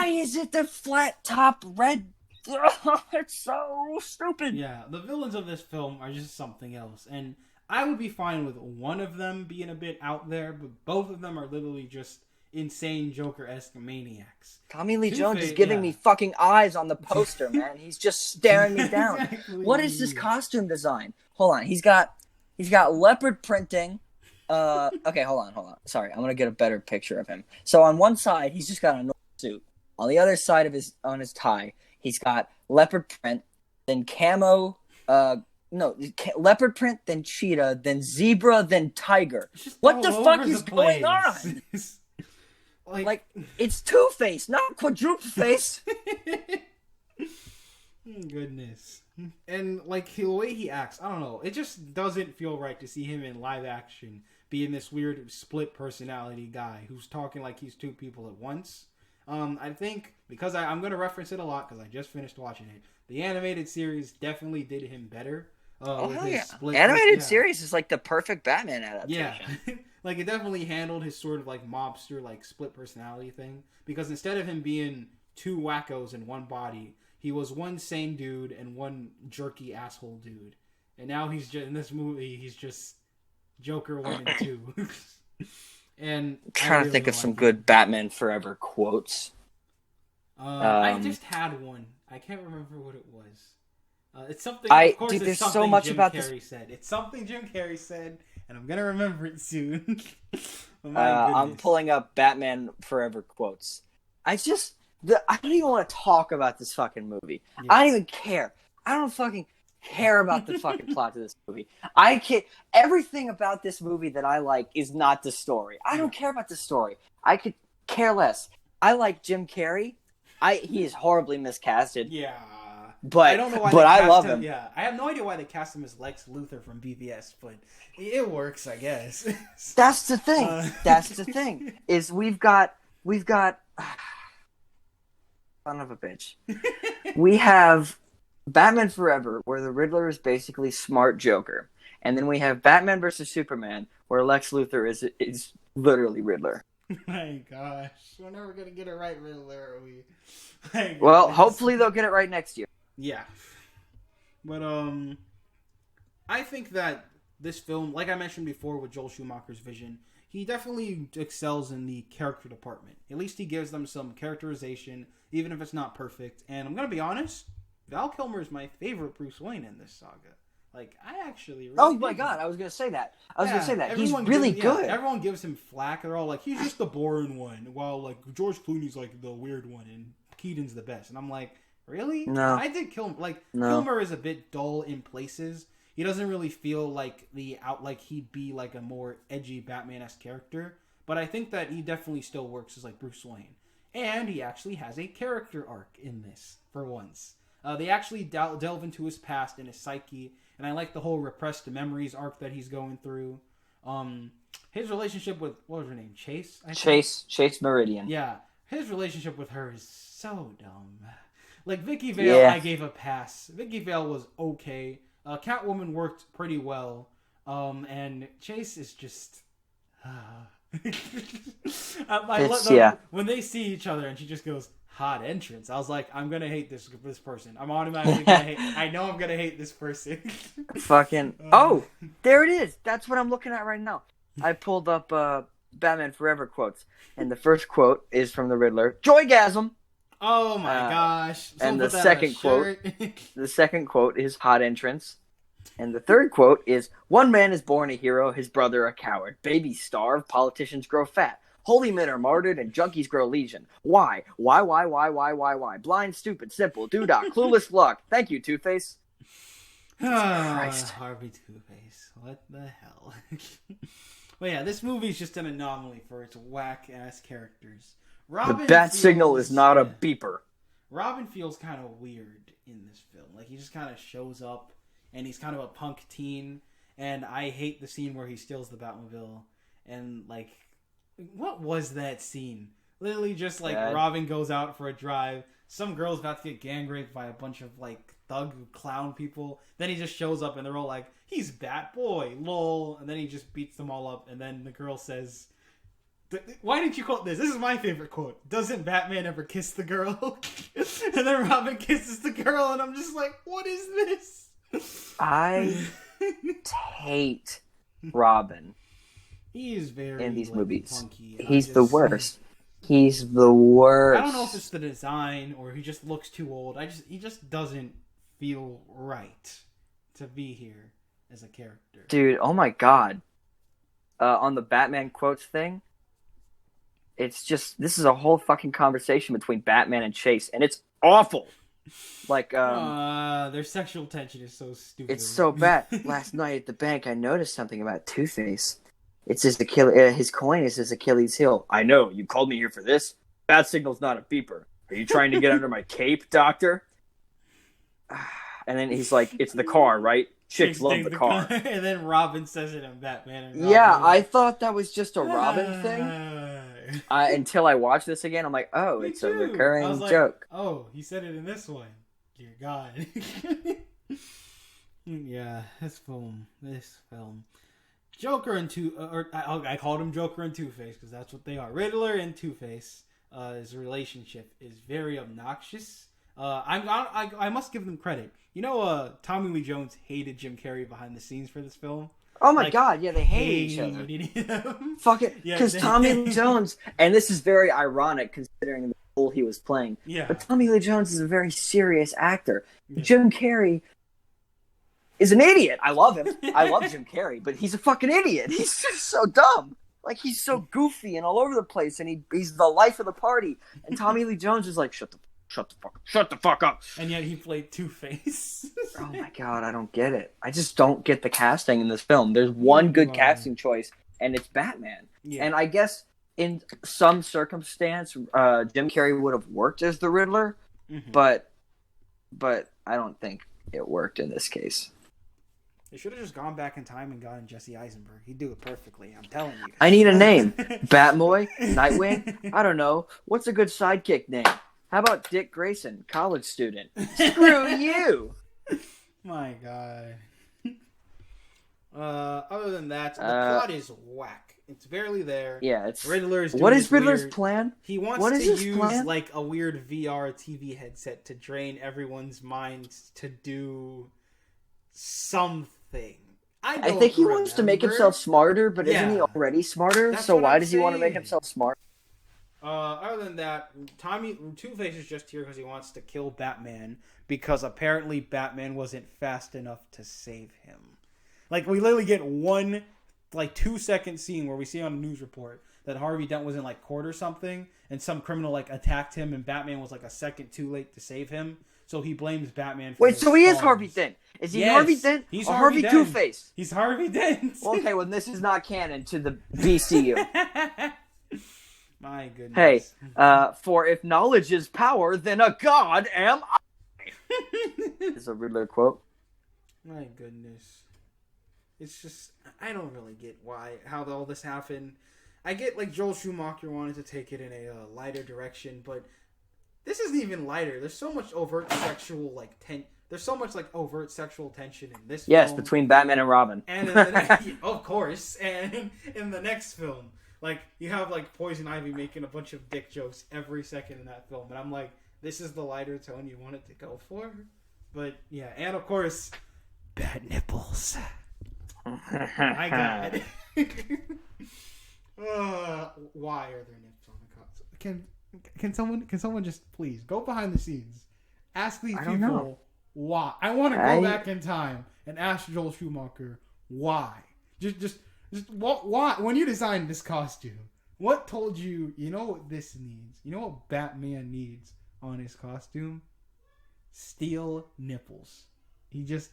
is it the flat top red? It's so stupid. Yeah, the villains of this film are just something else. And I would be fine with one of them being a bit out there, but both of them are literally just insane Joker-esque maniacs. Tommy Lee Jones is giving me fucking eyes on the poster, man. He's just staring me down. Exactly. What is this costume design? Hold on. He's got leopard printing. Okay, hold on. Sorry, I'm gonna get a better picture of him. So on one side, he's just got a normal suit. On the other side of his tie, he's got leopard print, then camo. Leopard print, then cheetah, then zebra, then tiger. What the fuck is going on? It's Two-Face, not Quadruple Face. Goodness. And the way he acts, I don't know, it just doesn't feel right to see him in live action being this weird split personality guy who's talking like he's 2 people at once. I think, because I'm going to reference it a lot because I just finished watching it, the animated series definitely did him better. Animated series is the perfect Batman adaptation. Yeah. It definitely handled his sort of mobster split personality thing, because instead of him being 2 wackos in one body, he was one sane dude and one jerky asshole dude. And now he's just in this movie, he's just Joker 1 and 2. And I'm trying to think of some good Batman Forever quotes. I just had one. I can't remember what it was. It's something. Of course, it's there's something so much Jim about Carrey this. said. It's something Jim Carrey said, and I'm gonna remember it soon. I'm pulling up Batman Forever quotes. I don't even want to talk about this fucking movie. Yeah. I don't even care. I don't fucking care about the fucking plot of this movie. I can't. Everything about this movie that I like is not the story. I don't care about the story. I could care less. I like Jim Carrey. He is horribly miscasted. Yeah. But I don't know why I love him. Yeah, I have no idea why they cast him as Lex Luthor from BVS, but it works, I guess. That's the thing. That's the thing. Is we've got son of a bitch. We have Batman Forever, where the Riddler is basically smart Joker, and then we have Batman vs Superman, where Lex Luthor is literally Riddler. My gosh, we're never gonna get it right, Riddler, are we? Well, hopefully they'll get it right next year. Yeah, but I think that this film, like I mentioned before with Joel Schumacher's Vision, he definitely excels in the character department. At least he gives them some characterization, even if it's not perfect. And I'm gonna be honest, Val Kilmer is my favorite Bruce Wayne in this saga. I actually really my God, I was going to say that. He's Everyone really good. Everyone gives him flack. They're all like, he's just the boring one, while George Clooney's the weird one and Keaton's the best. And I'm like, really? No. I think Kilmer is a bit dull in places. He doesn't really feel he'd be a more edgy Batman-esque character. But I think that he definitely still works as Bruce Wayne. And he actually has a character arc in this, for once. They actually delve into his past and his psyche, and I like the whole repressed memories arc that he's going through. His relationship with, what was her name, Chase? Chase Meridian. Yeah, his relationship with her is so dumb. Like, Vicky Vale, I gave a pass. Vicky Vale was okay. Catwoman worked pretty well. And Chase is just... When they see each other and she just goes, hot entrance, I was like, I'm gonna hate this person. I'm automatically gonna hate... I know I'm gonna hate this person. Fucking... Oh! There it is! That's what I'm looking at right now. I pulled up Batman Forever quotes. And the first quote is from the Riddler. Joygasm! Oh my gosh. And the second quote is hot entrance. And the third quote is, one man is born a hero, his brother a coward. Babies starve, politicians grow fat. Holy men are martyred, and junkies grow legion. Why? Why? Blind, stupid, simple, doodah, clueless luck. Thank you, Two-Face. Christ. Harvey Two-Face. What the hell? Well, yeah, this movie's just an anomaly for its whack-ass characters. The bat signal is not a beeper. Robin feels kind of weird in this film. Like, he just kind of shows up, and he's kind of a punk teen, and I hate the scene where he steals the Batmobile. And, like, what was that scene? Literally just, like, Robin goes out for a drive, some girl's about to get gang raped by a bunch of, like, thug clown people. Then he just shows up, and they're all like, he's Bat Boy, lol. And then he just beats them all up, and then the girl says... Why didn't you quote this? This is my favorite quote. Doesn't Batman ever kiss the girl? And then Robin kisses the girl, and I'm just like, what is this? I hate Robin. He is very in these movies. Punky. He's the worst. He's the worst. I don't know if it's the design or he just looks too old. He just doesn't feel right to be here as a character. Dude, oh my god. On the Batman quotes thing, it's just, this is a whole fucking conversation between Batman and Chase, and it's awful. Like, their sexual tension is so stupid. It's so bad. Last night at the bank, I noticed something about Two-Face. It's his coin is his Achilles heel. I know, you called me here for this? Bat signal's not a beeper. Are you trying to get under my cape, doctor? And then he's like, it's the car, right? Chicks love the car. And then Robin says it in Batman. And yeah, I thought that was just a Robin thing. Until I watched this again, I'm like, oh, it's a recurring joke. Oh, he said it in this one. Dear God. Yeah, this film. Joker and I called him Joker and Two-Face because that's what they are. Riddler and Two-Face, his relationship is very obnoxious. I must give them credit. You know, Tommy Lee Jones hated Jim Carrey behind the scenes for this film. Oh my god, yeah, they hate each other. Fuck it, because Tommy Lee Jones, and this is very ironic considering the role he was playing, but Tommy Lee Jones is a very serious actor. Yeah. Jim Carrey is an idiot. I love him. I love Jim Carrey, but he's a fucking idiot. He's just so dumb. Like, he's so goofy and all over the place, and he's the life of the party. And Tommy Lee Jones is like, shut the fuck up. And yet he played Two-Face. Oh my god, I don't get it. I just don't get the casting in this film. There's one good casting choice, and it's Batman. Yeah. And I guess in some circumstance, Jim Carrey would have worked as the Riddler, but I don't think it worked in this case. They should have just gone back in time and gotten Jesse Eisenberg. He'd do it perfectly, I'm telling you. I need a name. Batboy? Nightwing? I don't know. What's a good sidekick name? How about Dick Grayson, college student? Screw you! My god. Other than that, the plot is whack. It's barely there. Yeah, it's... Riddler's doing what is Riddler's weird... plan? He wants to use like a weird VR TV headset to drain everyone's minds to do something. I think he wants to make himself smarter, but isn't he already smarter? So why does he want to make himself smart? Other than that, Two-Face is just here because he wants to kill Batman because apparently Batman wasn't fast enough to save him. Like, we literally get one, 2-second scene where we see on a news report that Harvey Dent was in, court or something, and some criminal, attacked him, and Batman was, a second too late to save him. So he blames Batman for his he is Harvey Dent. Is he Harvey Dent? He's or Harvey Dent. Two-Face? He's Harvey Dent. Okay, well, this is not canon to the DCU. My goodness. Hey, for if knowledge is power, then a god am I. Is a Riddler quote. My goodness. It's just, I don't really get how all this happened. I get like Joel Schumacher wanted to take it in a lighter direction, but this isn't even lighter. There's so much overt sexual There's so much like overt sexual tension in this. Yes, film. Between Batman and Robin. And in the of course, and in the next film, like you have like Poison Ivy making a bunch of dick jokes every second in that film, and I'm like, this is the lighter tone you wanted to go for. But yeah, and of course, bad nipples. My God. Why are there nips on the console? Can someone just please go behind the scenes, ask these people why? I want to go back in time and ask Joel Schumacher why. Just why when you designed this costume, what told you? You know what this needs? You know what Batman needs on his costume? Steel nipples. You just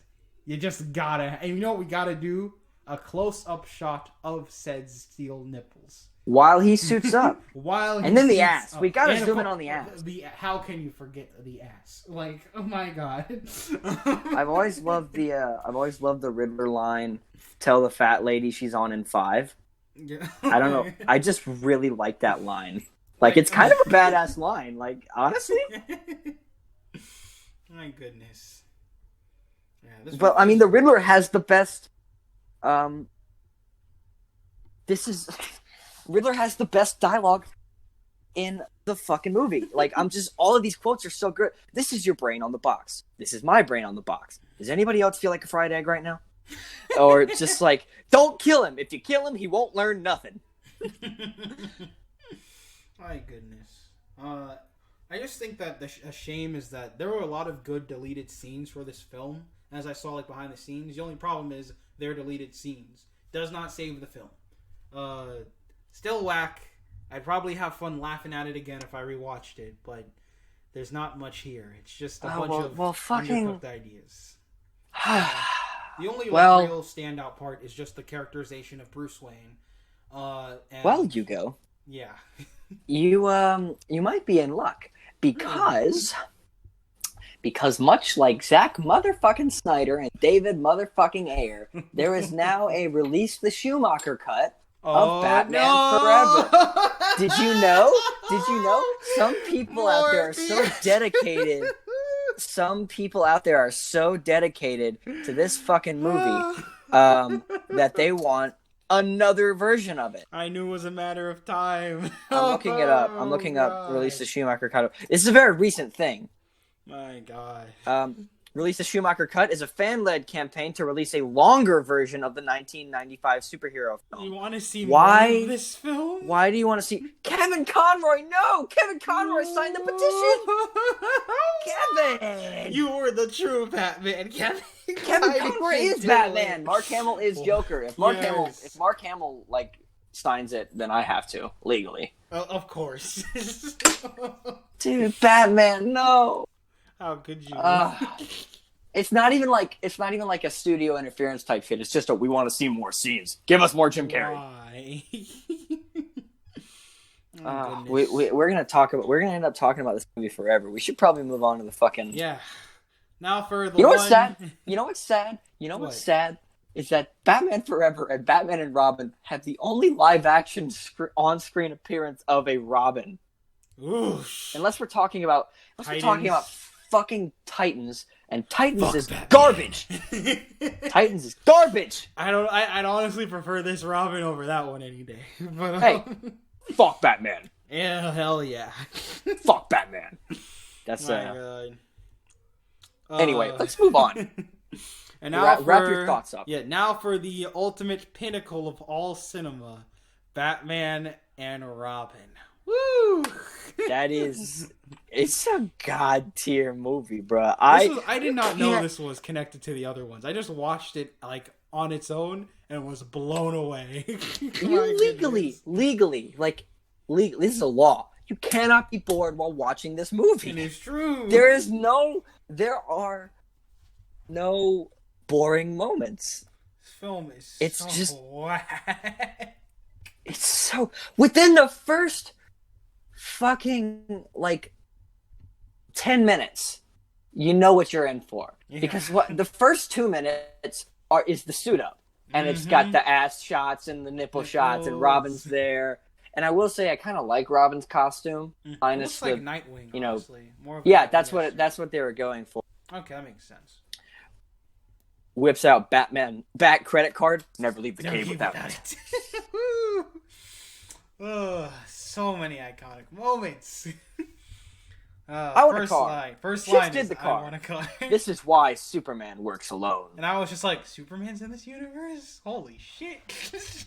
gotta. And you know what we gotta do? A close-up shot of said steel nipples while he suits up. And then the ass. Up. We gotta zoom in on the ass. How can you forget the ass? Like, oh my God. I've always loved the Riddler line. Tell the fat lady she's on in 5. Yeah. I don't know. I just really like that line. Like, it's kind of a badass line. Like, honestly. My goodness. Yeah, but I mean, the Riddler has the best. Riddler has the best dialogue in the fucking movie. Like, all of these quotes are so good. This is your brain on the box. This is my brain on the box. Does anybody else feel like a fried egg right now? Or just like, don't kill him. If you kill him, he won't learn nothing. My goodness. I just think that a shame is that there were a lot of good deleted scenes for this film. As I saw, like, behind the scenes. The only problem is they're deleted scenes. Does not save the film. Still whack. I'd probably have fun laughing at it again if I rewatched it, but there's not much here. It's just a bunch of undercooked ideas. The only real standout part is just the characterization of Bruce Wayne. Hugo. Yeah. You might be in luck because much like Zack motherfucking Snyder and David motherfucking Ayer, there is now a Release the Schumacher cut of Batman Forever. Did you know? Some people out there are so dedicated. Some people out there are so dedicated to this fucking movie that they want another version of it. I knew it was a matter of time. I'm looking it up. I'm looking up Release the Schumacher cut. This is a very recent thing. My God. Release the Schumacher Cut is a fan-led campaign to release a longer version of the 1995 superhero film. You want to see more of this film? Why do you want to see... Kevin Conroy! No! Kevin Conroy signed the petition! Kevin! You were the true Batman, Kevin. Kevin Conroy is Batman. Mark Hamill is Joker. If Mark Hamill like signs it, then I have to legally. Of course. Dude, Batman, no. How could you? It's not even like a studio interference type shit. It's just we want to see more scenes. Give us more Jim Carrey. Why? We're gonna end up talking about this movie forever. We should probably move on to the fucking. Yeah. Now for the. What's sad? You know what's sad? What's sad is that Batman Forever and Batman and Robin have the only live action on-screen appearance of a Robin. Oof. Unless we're talking about fucking Titans, and Titans is Batman. Garbage. Titans is garbage. I'd honestly prefer this Robin over that one any day. But, hey, fuck Batman. Yeah, hell yeah. Fuck Batman. That's Anyway, let's move on. And now wrap your thoughts up. Yeah, now for the ultimate pinnacle of all cinema, Batman and Robin. Woo! It's a god tier movie, bro. I did not know this was connected to the other ones. I just watched it like on its own and was blown away. legally, this is a law. You cannot be bored while watching this movie. It is true. There are no boring moments. This film is it's so within the first fucking 10 minutes, you know what you're in for. Yeah. Because the first 2 minutes is the suit up. and it's got the ass shots and the nipple shots, and Robin's there. And I will say, I kind of like Robin's costume, minus it looks like Nightwing, honestly. More of that's what they were going for. Okay, that makes sense. Whips out Bat credit card. Never leave the cave without it. Oh, so many iconic moments. I want a car. First line did is, the car. I want a car. This is why Superman works alone. And I was just like, Superman's in this universe? Holy shit.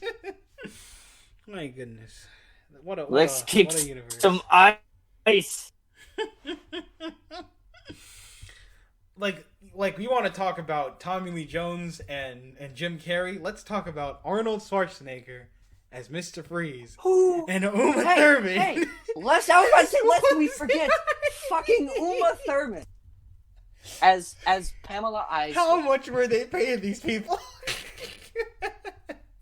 My goodness. Let's kick universe. some ice. like we want to talk about Tommy Lee Jones and Jim Carrey. Let's talk about Arnold Schwarzenegger as Mr. Freeze and Uma Thurman. Hey, I was about to say, lest we forget fucking Uma Thurman as Pamela Ice. How much were they paying these people?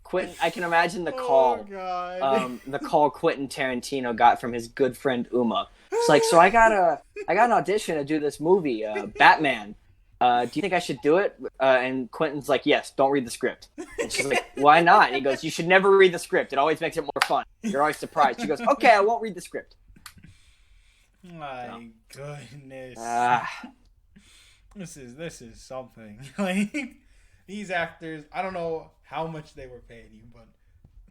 Quentin, I can imagine the call. Oh, God. The call Quentin Tarantino got from his good friend Uma. It's like, so I got an audition to do this movie, Batman. Do you think I should do it? And Quentin's like, yes, don't read the script. And she's like, why not? And he goes, you should never read the script. It always makes it more fun. You're always surprised. She goes, okay, I won't read the script. My goodness. This is something. Like, these actors, I don't know how much they were paying you, but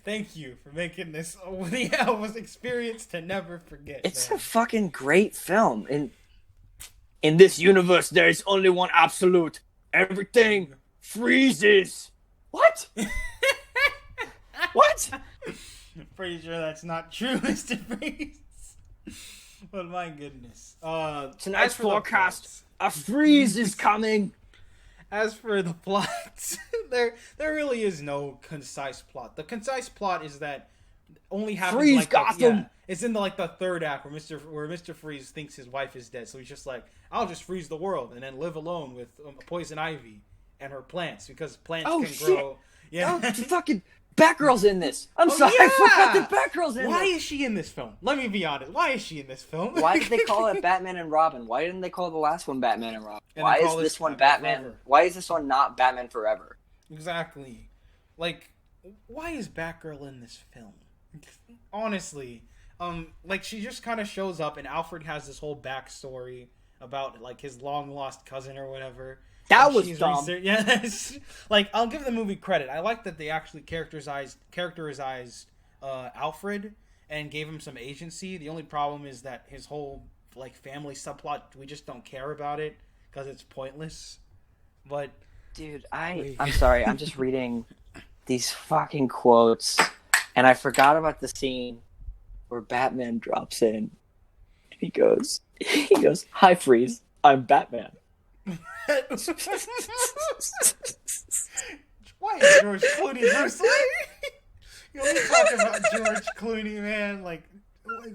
thank you for making this the Elvis experience to never forget. It's a fucking great film. In this universe, there is only one absolute. Everything freezes. What? What? I'm pretty sure that's not true, Mr. Freeze. But my goodness. Tonight's forecast, a freeze is coming. As for the plot, there really is no concise plot. The concise plot is that only happens Freeze like Gotham. it's in the third act where Mr. Freeze thinks his wife is dead, so he's just like, I'll just freeze the world and then live alone with Poison Ivy and her plants because plants can grow. Yeah, fucking Batgirl's in this. I'm sorry, yeah! I forgot that Batgirl's in this. Why is she in this film? Let me be honest. Why is she in this film? Why did they call it Batman and Robin? Why didn't they call the last one Batman and Robin? And why is this one Batman? Forever. Why is this one not Batman Forever? Exactly. Like, why is Batgirl in this film? Honestly, like, she just kind of shows up, and Alfred has this whole backstory about like his long lost cousin or whatever. That was dumb. Yes, like, I'll give the movie credit. I like that they actually characterized Alfred and gave him some agency. The only problem is that his whole like family subplot, we just don't care about it because it's pointless. But dude, I'm sorry. I'm just reading these fucking quotes, and I forgot about the scene where Batman drops in. He goes, "Hi, Freeze. I'm Batman." Why is George Clooney Bruce Lee? You know, we talk about George Clooney, man. Like. Oh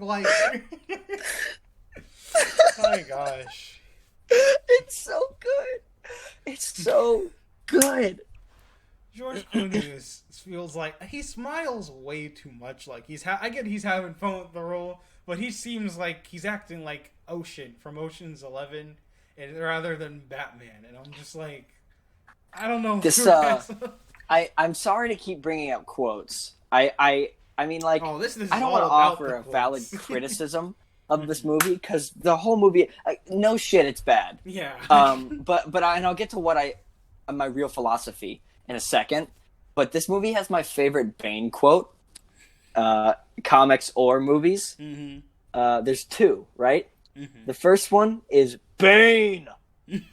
my gosh. It's so good. It's so good. George Clooney feels like he smiles way too much. Like I get he's having fun with the role, but he seems like he's acting like Ocean from Ocean's 11. And rather than Batman, and I'm just like, I don't know. This I'm sorry to keep bringing up quotes. I mean, like, this I don't want to offer a valid criticism of this movie because the whole movie, no shit, it's bad. Yeah. But I'll get to my real philosophy in a second. But this movie has my favorite Bane quote, comics or movies. Mm-hmm. There's two, right? Mm-hmm. The first one is Bane.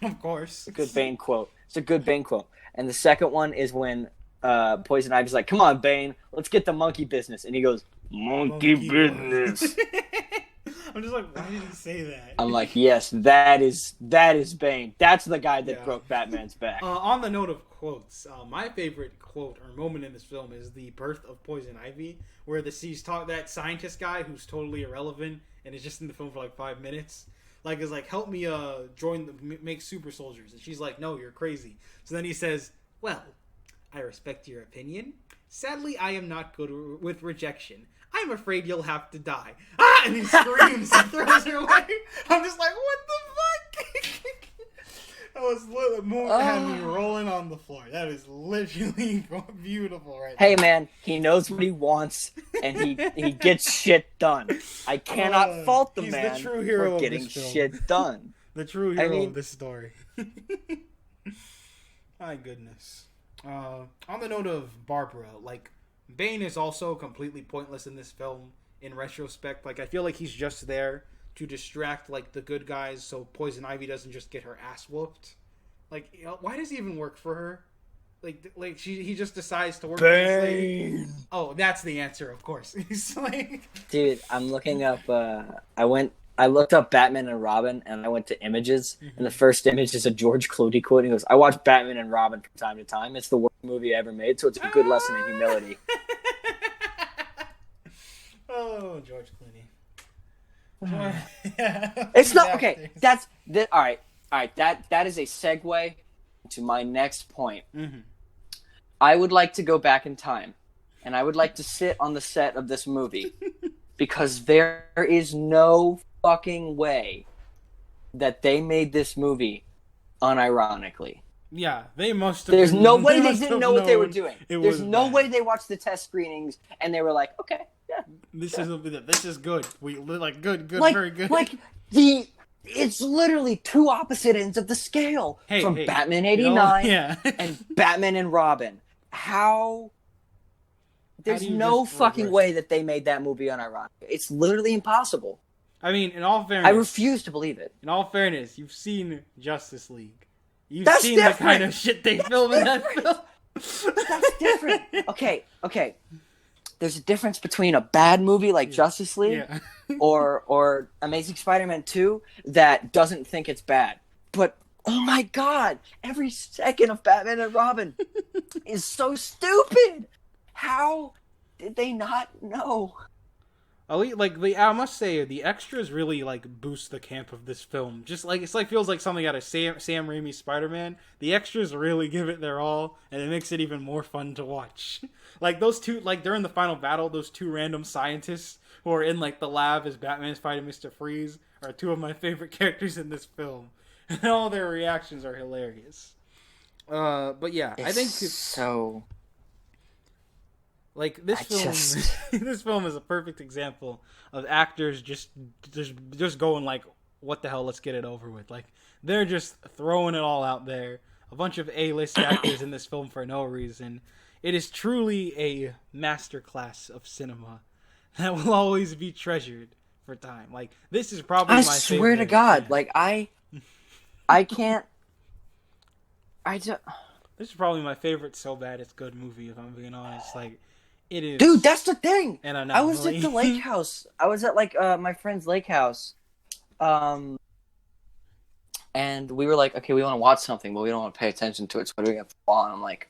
Of course. It's a good Bane quote. It's a good Bane quote. And the second one is when Poison Ivy's like, "Come on, Bane, let's get the monkey business." And he goes, "Monkey business." I'm just like, why did he say that? I'm like, yes, that is Bane. That's the guy that broke Batman's back. On the note of quotes, my favorite quote or moment in this film is the birth of Poison Ivy, where that scientist guy who's totally irrelevant and is just in the film for like 5 minutes. Like, is like, help me make super soldiers. And she's like, no, you're crazy. So then he says, well, I respect your opinion. Sadly, I am not good with rejection. I'm afraid you'll have to die. Ah! And he screams and throws her away. I'm just like, what the fuck? the moment had me rolling on the floor. That is literally beautiful right Hey, man, he knows what he wants, and he gets shit done. I cannot fault the man the true hero for getting of this film. shit done. The true hero of this story. My goodness. On the note of Barbara, like, Bane is also completely pointless in this film in retrospect. Like, I feel like he's just there to distract, like, the good guys so Poison Ivy doesn't just get her ass whooped. Like, you know, why does he even work for her? Like he just decides to work for this lady. Oh, that's the answer, of course. He's like... Dude, I'm looking up, I looked up Batman and Robin, and I went to images, and the first image is a George Clooney quote, and he goes, I watch Batman and Robin from time to time. It's the worst movie I ever made, so it's a good lesson in humility. Oh, George Clooney. It's not, okay, all right, that is a segue to my next point. Mm-hmm. I would like to go back in time, and I would like to sit on the set of this movie, because there is no fucking way that they made this movie unironically. Yeah, they must have. There's no way they didn't know what they were doing. There's no bad. way they watched the test screenings and they were like, okay, yeah. This is good. We like good, like, very good. Like it's literally two opposite ends of the scale from Batman 89 and Batman and Robin. There's no fucking way that they made that movie unironic. It's literally impossible. I mean, in all fairness, I refuse to believe it. In all fairness, you've seen Justice League. You've That's seen different. the kind of shit they film in that film. That's different. Okay. There's a difference between a bad movie like Justice League or Amazing Spider-Man 2 that doesn't think it's bad. But, oh my god, every second of Batman and Robin is so stupid. How did they not know? I must say, the extras really boost the camp of this film. Just feels like something out of Sam Raimi's Spider-Man. The extras really give it their all, and it makes it even more fun to watch. Those two, during the final battle, those two random scientists who are in the lab as Batman's fighting Mr. Freeze are two of my favorite characters in this film, and all their reactions are hilarious. But yeah, I think so. This film is a perfect example of actors just going what the hell, let's get it over with. They're just throwing it all out there. A bunch of A-list actors in this film for no reason. It is truly a masterclass of cinema that will always be treasured for time. This is probably my favorite. I swear to God, I can't. This is probably my favorite So Bad It's Good movie, if I'm being honest. It is. Dude, that's the thing. I was at the lake house. I was at my friend's lake house. And we were like, okay, we want to watch something, but we don't want to pay attention to it. So what do we have on? I'm like,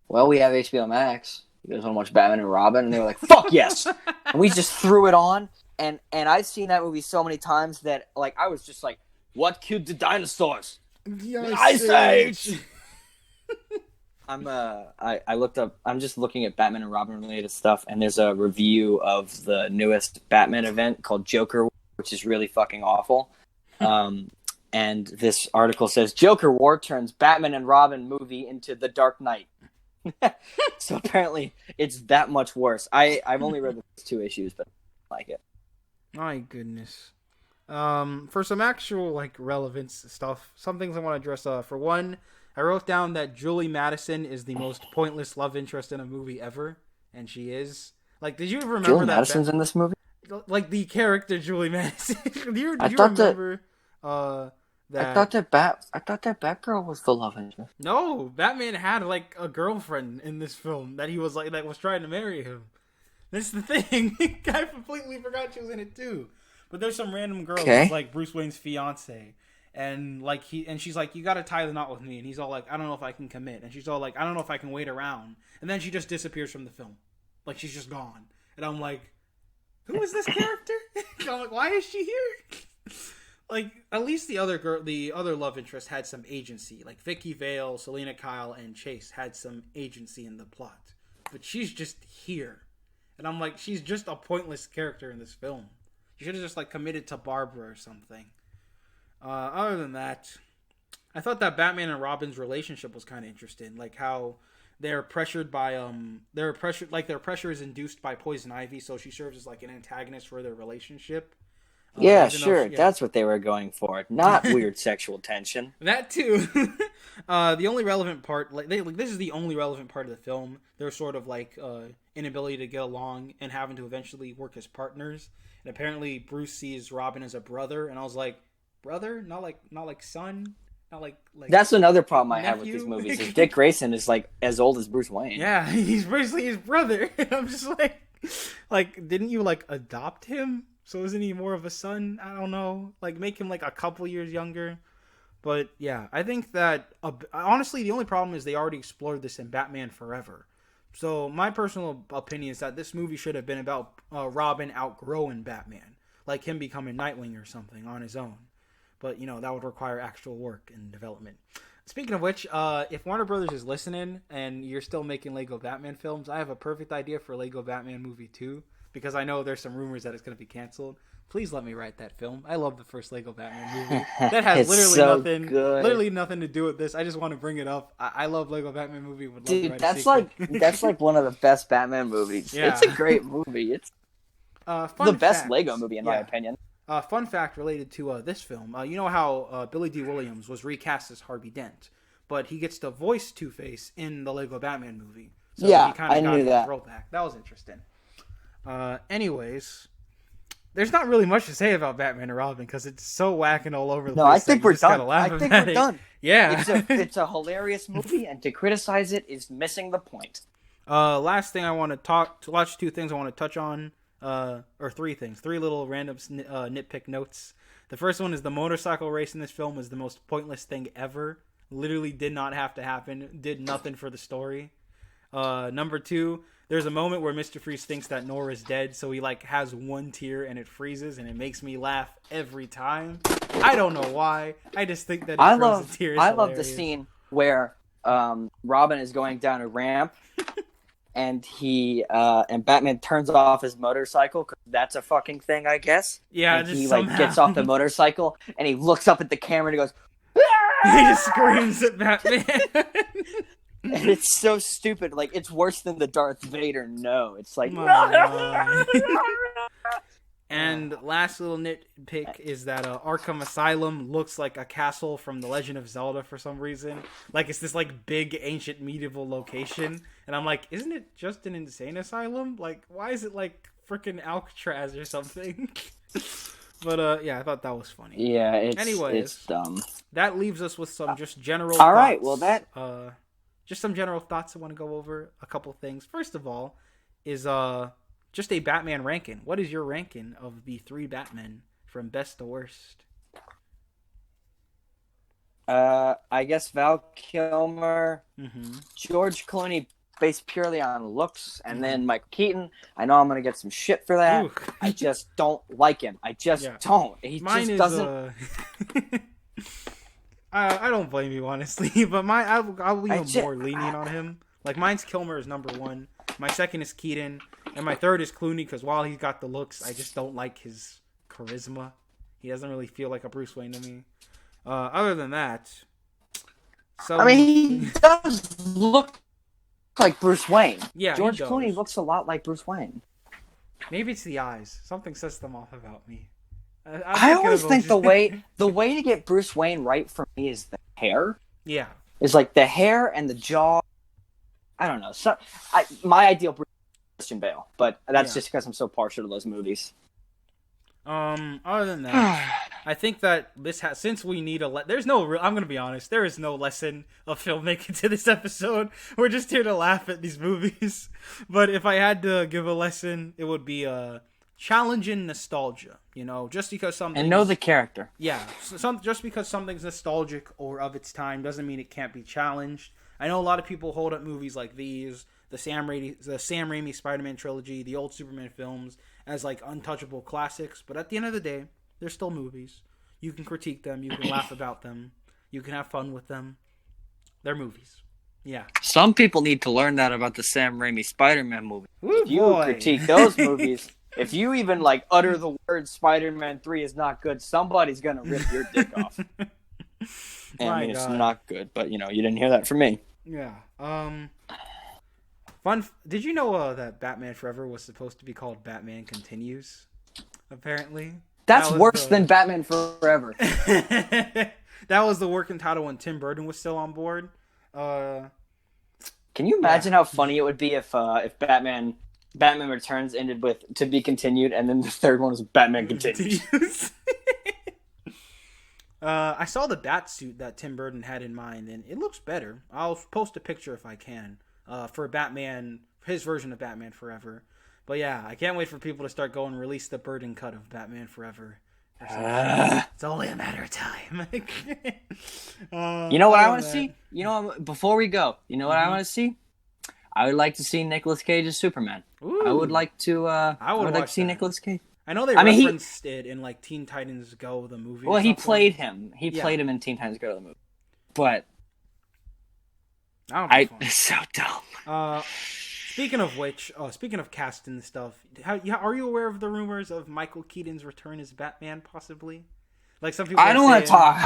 well, we have HBO Max. You guys want to watch Batman and Robin? And they were like, fuck yes. And we just threw it on. And I've seen that movie so many times that I was just like, what killed the dinosaurs? The Ice Age. I looked up. I'm just looking at Batman and Robin related stuff, and there's a review of the newest Batman event called Joker, which is really fucking awful. And this article says Joker War turns Batman and Robin movie into The Dark Knight. So apparently it's that much worse. I've only read the first 2 issues, but I like it. My goodness. For some actual relevance stuff, some things I want to address. For one, I wrote down that Julie Madison is the most pointless love interest in a movie ever, and she is. Did you ever remember Julie that? Madison's in this movie? The character Julie Madison. Did you I thought remember that? I thought that Batgirl was the love interest. No, Batman had a girlfriend in this film that he was that was trying to marry him. That's the thing. I completely forgot she was in it too. But there's some random girl who's Bruce Wayne's fiance. And she's like, you gotta tie the knot with me. And he's all like, I don't know if I can commit. And she's all like, I don't know if I can wait around. And then she just disappears from the film. She's just gone. And I'm like, who is this character? I'm like, why is she here? At least the other love interest had some agency. Vicky Vale, Selena Kyle, and Chase had some agency in the plot. But she's just here. And I'm like, she's just a pointless character in this film. You should have just committed to Barbara or something. Other than that, I thought that Batman and Robin's relationship was kind of interesting, like how they're pressured by their pressure is induced by Poison Ivy, so she serves as like an antagonist for their relationship. Yeah, sure. That's what they were going for. Not weird sexual tension. That too. The only relevant part, this is the only relevant part of the film. Their sort of like inability to get along and having to eventually work as partners. And apparently, Bruce sees Robin as a brother, and I was like, brother, not like son, not like. That's another problem I nephew? have with these movies. Is Dick Grayson is like as old as Bruce Wayne. Yeah, he's basically his brother. I'm just like, didn't you like adopt him? So isn't he more of a son? I don't know. Like, make him like a couple years younger. But yeah, I think that honestly, the only problem is they already explored this in Batman Forever. So my personal opinion is that this movie should have been about Robin outgrowing Batman, like him becoming Nightwing or something on his own. But that would require actual work and development. Speaking of which, if Warner Brothers is listening and you're still making Lego Batman films, I have a perfect idea for Lego Batman Movie 2. Because I know there's some rumors that it's going to be canceled. Please let me write that film. I love the first Lego Batman movie. That has literally nothing to do with this. I just want to bring it up. I love Lego Batman movie. Would love Dude, to write that's like one of the best Batman movies. Yeah. It's a great movie. It's the best Lego movie in my opinion. Fun fact related to this film. You know how Billy D. Williams was recast as Harvey Dent, but he gets to voice Two-Face in the Lego Batman movie. So yeah, he kind of I knew that. Throwback. That was interesting. Anyways, there's not really much to say about Batman and Robin because it's so whacking all over the place. No, I think we're done. Yeah. It's a hilarious movie, and to criticize it is missing the point. Last thing I want to watch two things I want to touch on, or three things. Three little random nitpick notes. The first one is the motorcycle race in this film was the most pointless thing ever. Literally did not have to happen. Did nothing for the story. Number two, there's a moment where Mr. Freeze thinks that Nora's dead, so he like has one tear and it freezes, and it makes me laugh every time. I don't know why. I just think that I love the scene where Robin is going down a ramp, and and Batman turns off his motorcycle because that's a fucking thing, I guess. Yeah, and he gets off the motorcycle and he looks up at the camera and he goes. He just screams at Batman. And it's so stupid. Like, it's worse than the Darth Vader no. It's like... And last little nitpick is that Arkham Asylum looks like a castle from The Legend of Zelda for some reason. Like, it's this, like, big, ancient, medieval location. And I'm like, isn't it just an insane asylum? Like, why is it, like, freaking Alcatraz or something? But, yeah, I thought that was funny. Yeah, it's dumb. That leaves us with some just general All right, well, just some general thoughts I want to go over. A couple things. First of all, is just a Batman ranking. What is your ranking of the three Batmen from best to worst? I guess Val Kilmer, Mm-hmm. George Clooney, based purely on looks, and then Michael Keaton. I know I'm gonna get some shit for that. Ooh. I just don't like him. I just don't. He Mine just doesn't. I don't blame you, honestly, but I'll be more lenient on him. Like, mine's Kilmer is number one. My second is Keaton. And my third is Clooney, because while he's got the looks, I just don't like his charisma. He doesn't really feel like a Bruce Wayne to me. Other than that... So, I mean, he does look like Bruce Wayne. Yeah, George Clooney looks a lot like Bruce Wayne. Maybe it's the eyes. Something sets them off about me. I always think the way to get Bruce Wayne right for me is the hair. Yeah. It's like the hair and the jaw. I don't know. My ideal Bruce is Christian Bale, but that's just because I'm so partial to those movies. Other than that, I think that this since we need there's no I'm gonna be honest, there is no lesson of filmmaking to this episode. We're just here to laugh at these movies. But if I had to give a lesson, it would be challenging nostalgia, just because something... And know the character. Yeah, just because something's nostalgic or of its time doesn't mean it can't be challenged. I know a lot of people hold up movies like these, the Sam Raimi Spider-Man trilogy, the old Superman films, as like untouchable classics, but at the end of the day, they're still movies. You can critique them, you can laugh about them, you can have fun with them. They're movies. Yeah. Some people need to learn that about the Sam Raimi Spider-Man movie. Ooh, if you critique those movies... If you even, utter the word Spider-Man 3 is not good, somebody's going to rip your dick off. And My I mean, it's God. not good, but you didn't hear that from me. Yeah. Did you know that Batman Forever was supposed to be called Batman Continues? Apparently, That's worse than Batman Forever. That was the working title when Tim Burton was still on board. Can you imagine how funny it would be if Batman Returns ended with "to be continued" and then the third one was Batman Continues? I saw the bat suit that Tim Burton had in mind, and it looks better. I'll post a picture if I can for Batman, his version of Batman Forever. But yeah, I can't wait for people to start going release the Burton cut of Batman Forever. It's only a matter of time. You know what I want to see? Before we go, you know what I want to see? I would like to see Nicolas Cage as Superman. Ooh. I would like to. I would like to see that. Nicolas Cage. I know they referenced it in like Teen Titans Go, the movie. Well, he played him. He played him in Teen Titans Go, the movie. But it's so dumb. Speaking of which, speaking of casting and stuff, are you aware of the rumors of Michael Keaton's return as Batman, possibly? Like some people. I don't want to talk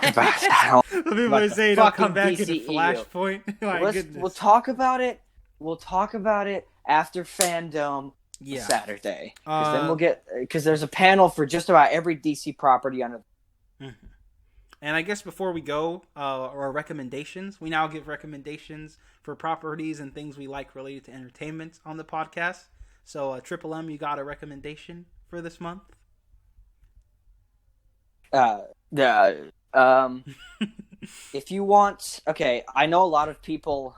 about it. Some people are saying he'll come back in Flashpoint. We'll talk about it. We'll talk about it after Fandom Saturday. Because there's a panel for just about every DC property on it. Mm-hmm. And I guess before we go, our recommendations. We now give recommendations for properties and things we like related to entertainment on the podcast. So, Triple M, you got a recommendation for this month? If you want, I know a lot of people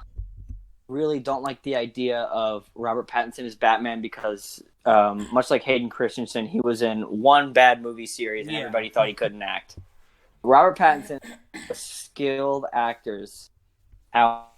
really don't like the idea of Robert Pattinson as Batman because, much like Hayden Christensen, he was in one bad movie series and everybody thought he couldn't act. Robert Pattinson is skilled actors out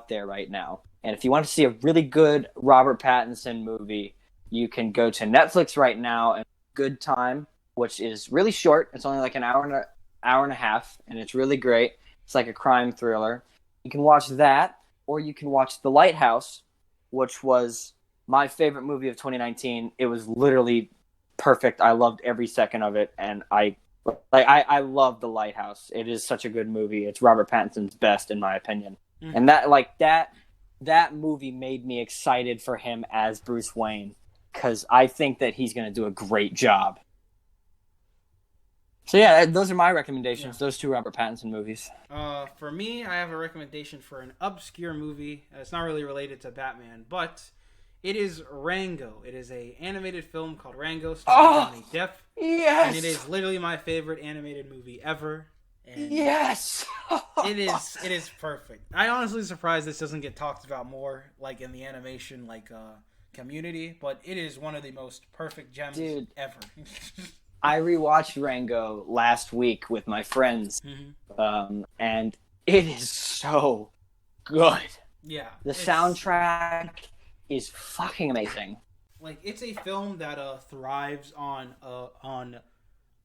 there right now. And if you want to see a really good Robert Pattinson movie, you can go to Netflix right now and Good Time, which is really short. It's only like an hour and a half, and it's really great. It's like a crime thriller. You can watch that, or you can watch The Lighthouse, which was my favorite movie of 2019. It was literally perfect. I loved every second of it, and I love The Lighthouse. It is such a good movie. It's Robert Pattinson's best, in my opinion. Mm. And that movie made me excited for him as Bruce Wayne, because I think that he's going to do a great job. So yeah, those are my recommendations. Those two Robert Pattinson movies. For me, I have a recommendation for an obscure movie. It's not really related to Batman, but it is Rango. It is an animated film called Rango, starring Johnny Depp. Yes! And it is literally my favorite animated movie ever. And yes! It is perfect. I honestly surprised this doesn't get talked about more, like in the animation community, but it is one of the most perfect gems ever. I rewatched Rango last week with my friends, and it is so good. Yeah. The soundtrack is fucking amazing. Like, it's a film that thrives on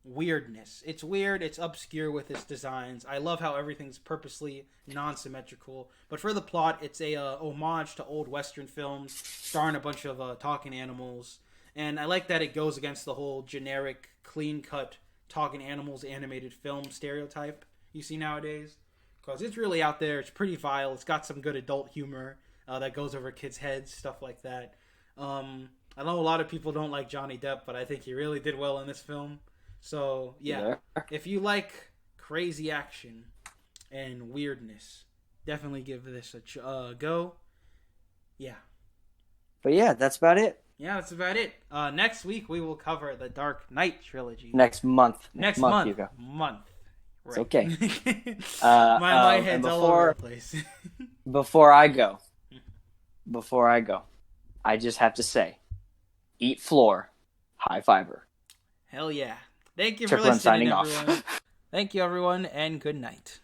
weirdness. It's weird, it's obscure with its designs. I love how everything's purposely non-symmetrical. But for the plot, it's a homage to old Western films starring a bunch of talking animals. And I like that it goes against the whole generic, clean-cut, talking animals animated film stereotype you see nowadays. Because it's really out there. It's pretty vile. It's got some good adult humor that goes over kids' heads, stuff like that. I know a lot of people don't like Johnny Depp, but I think he really did well in this film. So, yeah. If you like crazy action and weirdness, definitely give this a go. Yeah. But yeah, that's about it. Yeah, that's about it. Next week, we will cover the Dark Knight trilogy. Next month. Next month. Hugo. Month. Right. It's okay. My head's all over the place. Before I go, I just have to say, eat floor, high fiber. Hell yeah. Thank you for listening, everyone. Thank you, everyone, and good night.